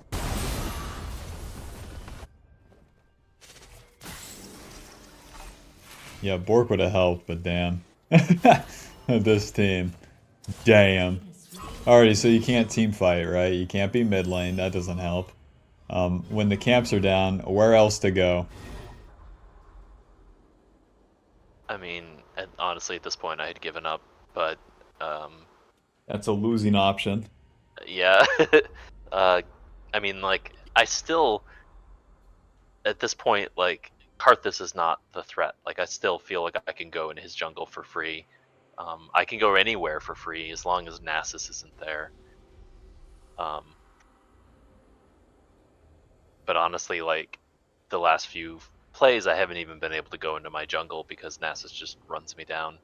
Yeah, Bork would have helped, but damn. This team. Damn. Alrighty, so you can't team fight, right? You can't be mid lane, that doesn't help. When the camps are down, where else to go? I mean, honestly, at this point, I had given up, but That's a losing option. yeah. I mean, like, I still, at this point, like, Karthus is not the threat. Like, I still feel like I can go in his jungle for free. I can go anywhere for free as long as Nasus isn't there. But honestly, like, the last few plays, I haven't even been able to go into my jungle because Nasus just runs me down.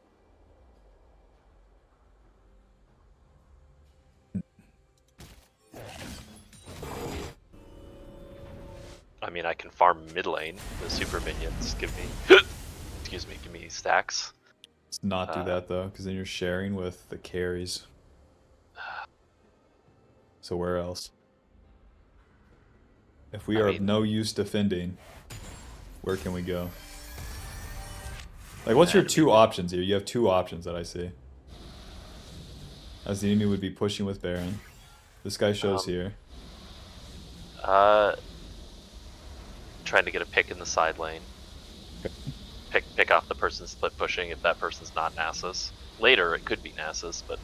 I mean, I can farm mid lane. The super minions give me, excuse me, give me stacks. Let's not do that though, because then you're sharing with the carries. So where else? If we are of no use defending, where can we go? Like, what's your two options here? You have two options that I see. As the enemy would be pushing with Baron. This guy shows here. Trying to get a pick in the side lane. Pick off the person split pushing if that person's not Nasus. Later it could be Nasus, but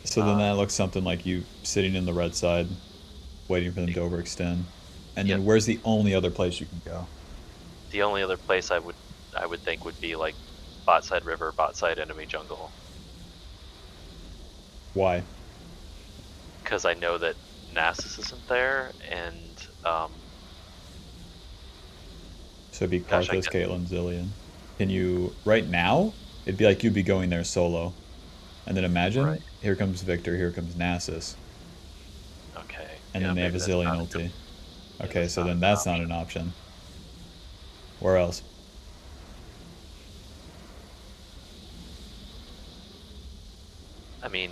so then that looks something like you sitting in the red side, waiting for them to overextend. And then where's the only other place you can go? The only other place I would think would be like bot side river, bot side enemy jungle. Why? Because I know that Nasus isn't there, and so it'd be Karthus, Caitlyn, Zillion. Can you right now? It'd be like you'd be going there solo, and then imagine here comes Victor, here comes Nasus. Okay. And then they have a Zillion ulti. Okay, so then that's not an option. Where else? I mean,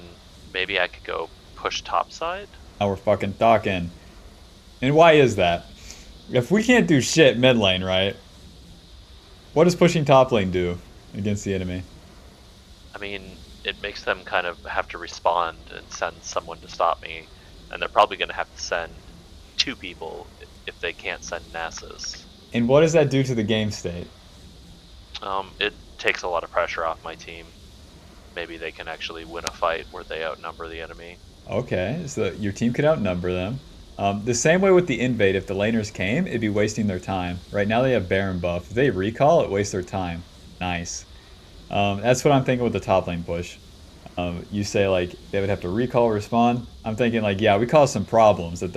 maybe I could go push topside. Now we're fucking talking. And why is that? If we can't do shit mid lane, right? What does pushing top lane do against the enemy? I mean, it makes them kind of have to respond and send someone to stop me, and they're probably going to have to send two people if they can't send Nasus. And what does that do to the game state? It takes a lot of pressure off my team. Maybe they can actually win a fight where they outnumber the enemy. Okay, so your team could outnumber them. The same way with the invade, if the laners came, it'd be wasting their time. Right now they have Baron buff. If they recall, it wastes their time. Nice. That's what I'm thinking with the top lane push. You say like they would have to recall respawn. I'm thinking like yeah, we cause some problems that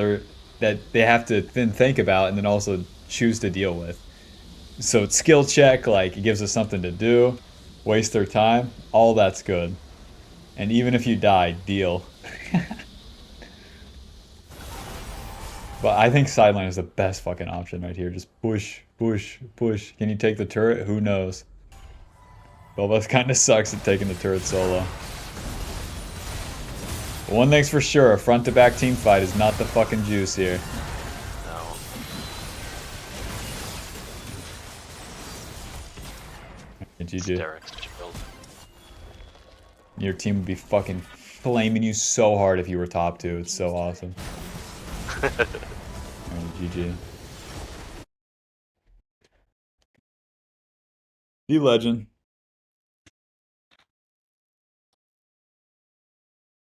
they have to then think about and then also choose to deal with. So it's skill check, like it gives us something to do, waste their time, all that's good. And even if you die, deal. But I think sideline is the best fucking option right here. Just push, push, push. Can you take the turret? Who knows? Bel'VETH kind of sucks at taking the turret solo. But one thing's for sure, a front to back team fight is not the fucking juice here. No. It's GG. Derek's shield. Your team would be fucking flaming you so hard if you were top two. It's so awesome. GG. The legend.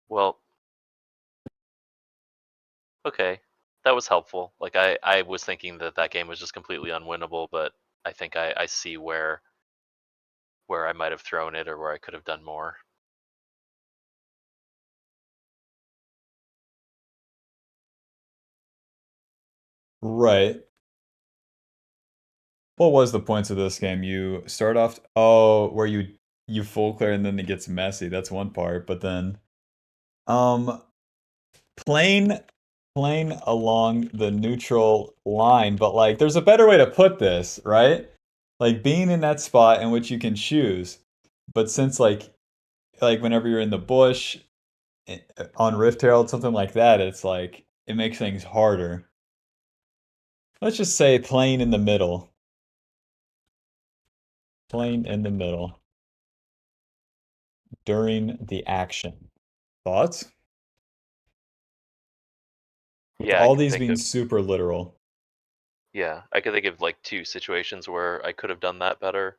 Well, okay. That was helpful. Like I was thinking that that game was just completely unwinnable, but I think I see where I might have thrown it or where I could have done more. Right. What was the points of this game? You start off, oh, where you full clear and then it gets messy. That's one part. But then, um, playing playing along the neutral line. But like, there's a better way to put this, right? Like being in that spot in which you can choose. But since like whenever you're in the bush on Rift Herald, something like that, it's like it makes things harder. Let's just say playing in the middle. Playing in the middle during the action. Thoughts? With Yeah, I all can these think being of super literal. I could think of like two situations where I could have done that better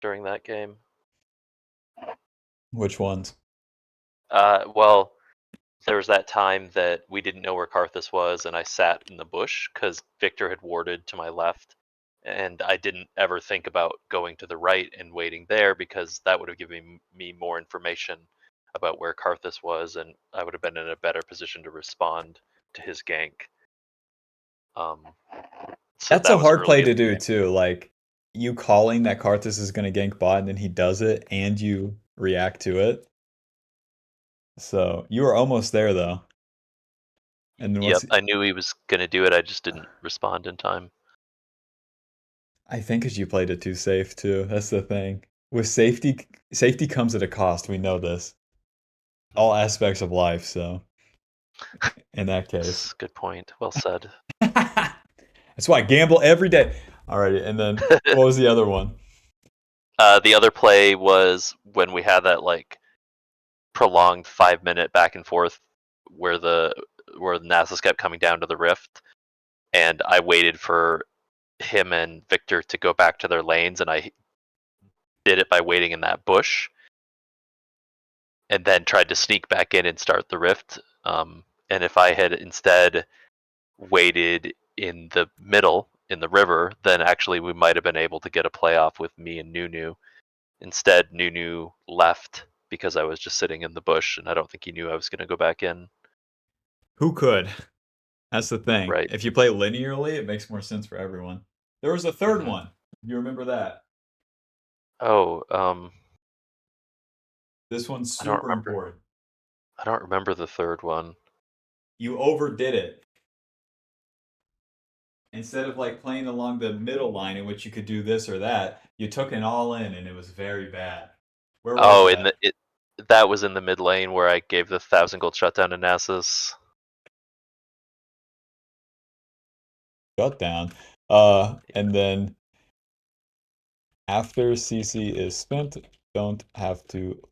during that game. Which ones? Well, there was that time that we didn't know where Karthus was, and I sat in the bush because Victor had warded to my left, and I didn't ever think about going to the right and waiting there because that would have given me more information about where Karthus was, and I would have been in a better position to respond to his gank. Um, so That's that a was hard early play in to the do game. too. Like you calling that Karthus is going to gank bot and then he does it and you react to it. So you were almost there though. And then Yep, once I knew he was gonna do it. I just didn't respond in time. I think as you played it too safe too. That's the thing. With safety, safety comes at a cost. We know this. All Mm, aspects of life. So in that case, good point. Well said. that's why I gamble every day. Alrighty, and then what was the other one? The other play was when we had that like prolonged 5 minute back and forth where the Nasus kept coming down to the rift, and I waited for him and Victor to go back to their lanes, and I did it by waiting in that bush, and then tried to sneak back in and start the rift. And if I had instead waited in the middle in the river, then actually we might have been able to get a playoff with me and Nunu. Instead, Nunu left because I was just sitting in the bush, and I don't think he knew I was going to go back in. Who could? That's the thing. Right. If you play linearly, it makes more sense for everyone. There was a third Hmm. one. You remember that? Oh, This one's I don't super remember. important. I don't remember the third one. You overdid it. Instead of like playing along the middle line in which you could do this or that, you took it all in and it was very bad. Where was Oh, in the that? it that was in the mid lane where I gave the 1,000 gold shutdown to Nasus. Shut down. And then after CC is spent, don't have to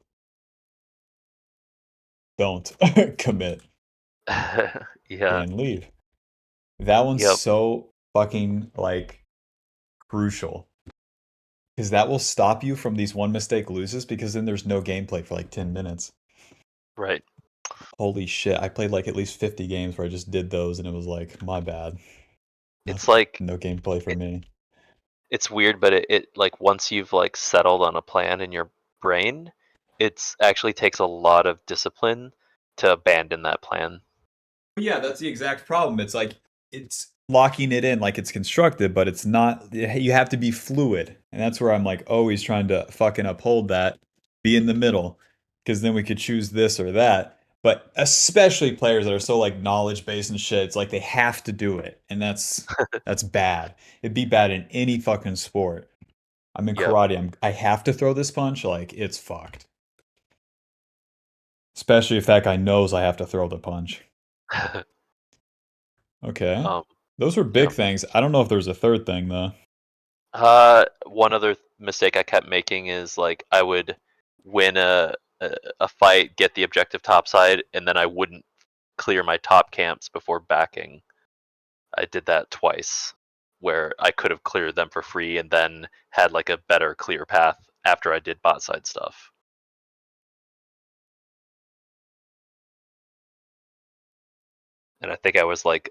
don't commit Yeah. and leave. That one's Yep. so fucking like crucial because that will stop you from these one mistake loses because then there's no gameplay for like 10 minutes. Right. Holy shit, I played like at least 50 games where I just did those and it was like, my bad. No, It's like no gameplay for me. it's weird, but it like once you've like settled on a plan in brain, it's actually takes a lot of discipline to abandon that plan. Yeah, that's the exact problem. It's like it's locking it in like it's constructed, but it's not. You have to be fluid, and that's where I'm like always trying to fucking uphold that, be in the middle, because then we could choose this or that. But especially players that are so like knowledge based and shit, it's like they have to do it, and that's bad. It'd be bad in any fucking sport. I'm in Yep. karate. I have to throw this punch. Like it's fucked. Especially if that guy knows I have to throw the punch. Okay. um, Those were big yep. things. I don't know if there's a third thing though. One other mistake I kept making is like I would win a fight, get the objective topside, and then I wouldn't clear my top camps before backing. I did that twice, where I could have cleared them for free and then had like a better clear path after I did bot side stuff. And I think I was like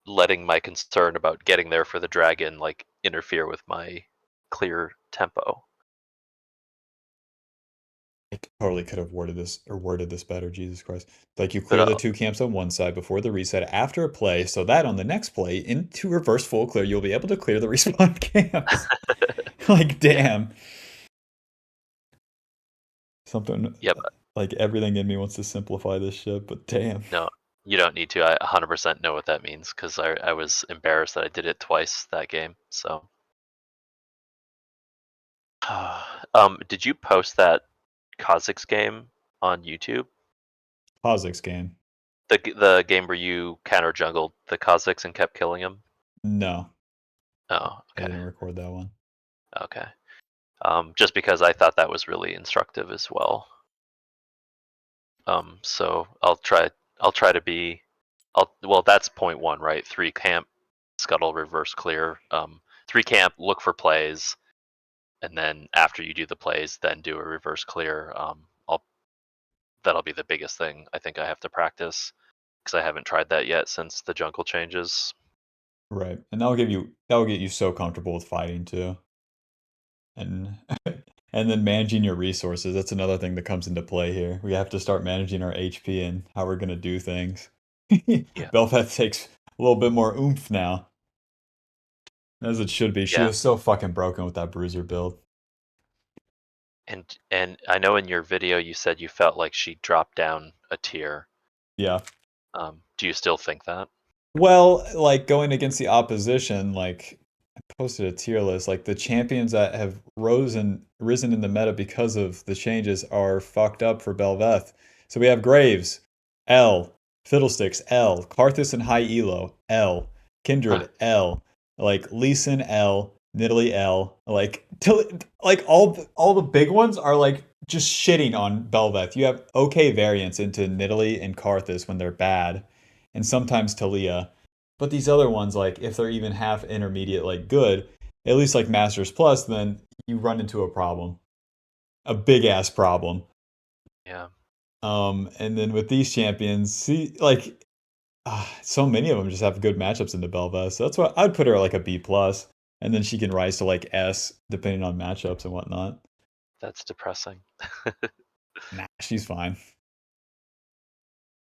letting my concern about getting there for the dragon like interfere with my clear tempo. I totally could have worded this better. Jesus Christ! Like you But clear the two camps on one side before the reset after a play, so that on the next play into reverse full clear, you'll be able to clear the respawn camps. Like yeah, damn, something yep. like everything in me wants to simplify this shit, but damn. No, you don't need to. I 100% know what that means because I was embarrassed that I did it twice that game. So, did you post that Kha'Zix game on YouTube? Kha'Zix game. The game where you counter jungled the Kha'Zix and kept killing him? No, Oh, I okay, didn't record that one. okay. Just because I thought that was really instructive as well. So I'll try. I'll try to be. Well, that's point one, right? Three camp, scuttle, reverse clear. Three camp, look for plays, and then after you do the plays, then do a reverse clear. I'll That'll be the biggest thing I think I have to practice because I haven't tried that yet since the jungle changes. Right, and that'll get you so comfortable with fighting too, and and then managing your resources. That's another thing that comes into play here. We have to start managing our HP and how we're gonna do things. Yeah, Bel'Veth takes a little bit more oomph now, as it should be. She yeah, was so fucking broken with that bruiser build. and I know in your video you said you felt like she dropped down a tier. Yeah. Do you still think that? Well, like going against the opposition, like I posted a tier list. Like the champions that have risen in the meta because of the changes are fucked up for Bel'Veth. So we have Graves, L, Fiddlesticks, L, Karthus and High Elo, L, Kindred, L, like Lee Sin, L, Nidalee, L, like like all the big ones are like just shitting on Bel'Veth. You have okay variants into Nidalee and Karthus when they're bad and sometimes Talia. But these other ones, like if they're even half intermediate, like good, at least like Masters Plus, then you run into a problem, a big ass problem. Yeah. And then with these champions, see, like so many of them just have good matchups into Bel'Veth. So that's why I'd put her like a B plus, and then she can rise to like S depending on matchups and whatnot. That's depressing. Nah, she's fine.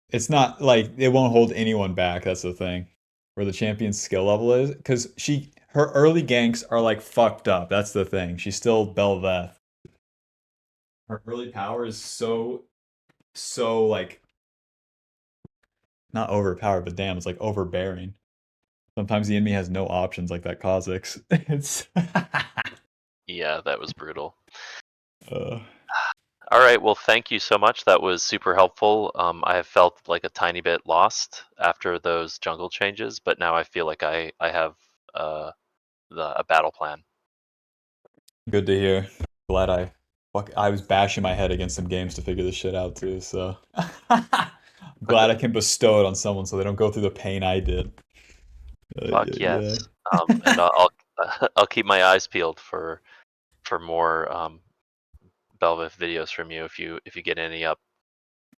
It's not like it won't hold anyone back. That's the thing. Where the champion's skill level is, because her early ganks are like fucked up. That's the thing. She's still Bel'Veth. Her early power is so like not overpowered, but damn, it's like overbearing. Sometimes the enemy has no options like that Kha'Zix. It's Yeah, that was brutal. uh, All right, well, thank you so much. That was super helpful. I have felt like a tiny bit lost after those jungle changes, but now I feel like I have uh, a battle plan. good to hear. Glad I was bashing my head against some games to figure this shit out too. So glad I can bestow it on someone so they don't go through the pain I did. Fuck Yeah, yes. yeah. And I'll keep my eyes peeled for more Belveth videos from you if you get any up.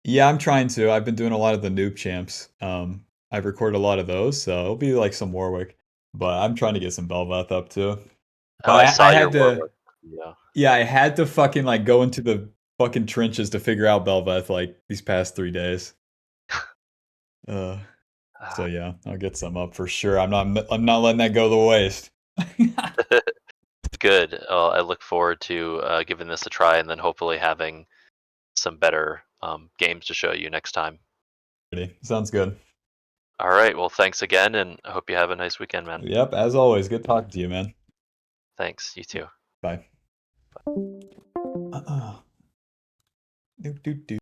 Yeah, I'm trying to. I've been doing a lot of the noob champs. I've recorded a lot of those, so it'll be like some Warwick. But I'm trying to get some Bel'Veth up too. Oh, But I I saw your had to. Warwick. Yeah. Yeah, I had to fucking like go into the fucking trenches to figure out Bel'Veth like these past 3 days. Uh, so Ah. yeah, I'll get some up for sure. I'm not letting that go to waste. Good. I look forward to giving this a try and then hopefully having some better games to show you next time. Sounds good. All right. Well, thanks again, and I hope you have a nice weekend, man. Yep, as always, good talking to you, man. Thanks. You too. Bye. Uh-uh. Do, do, do.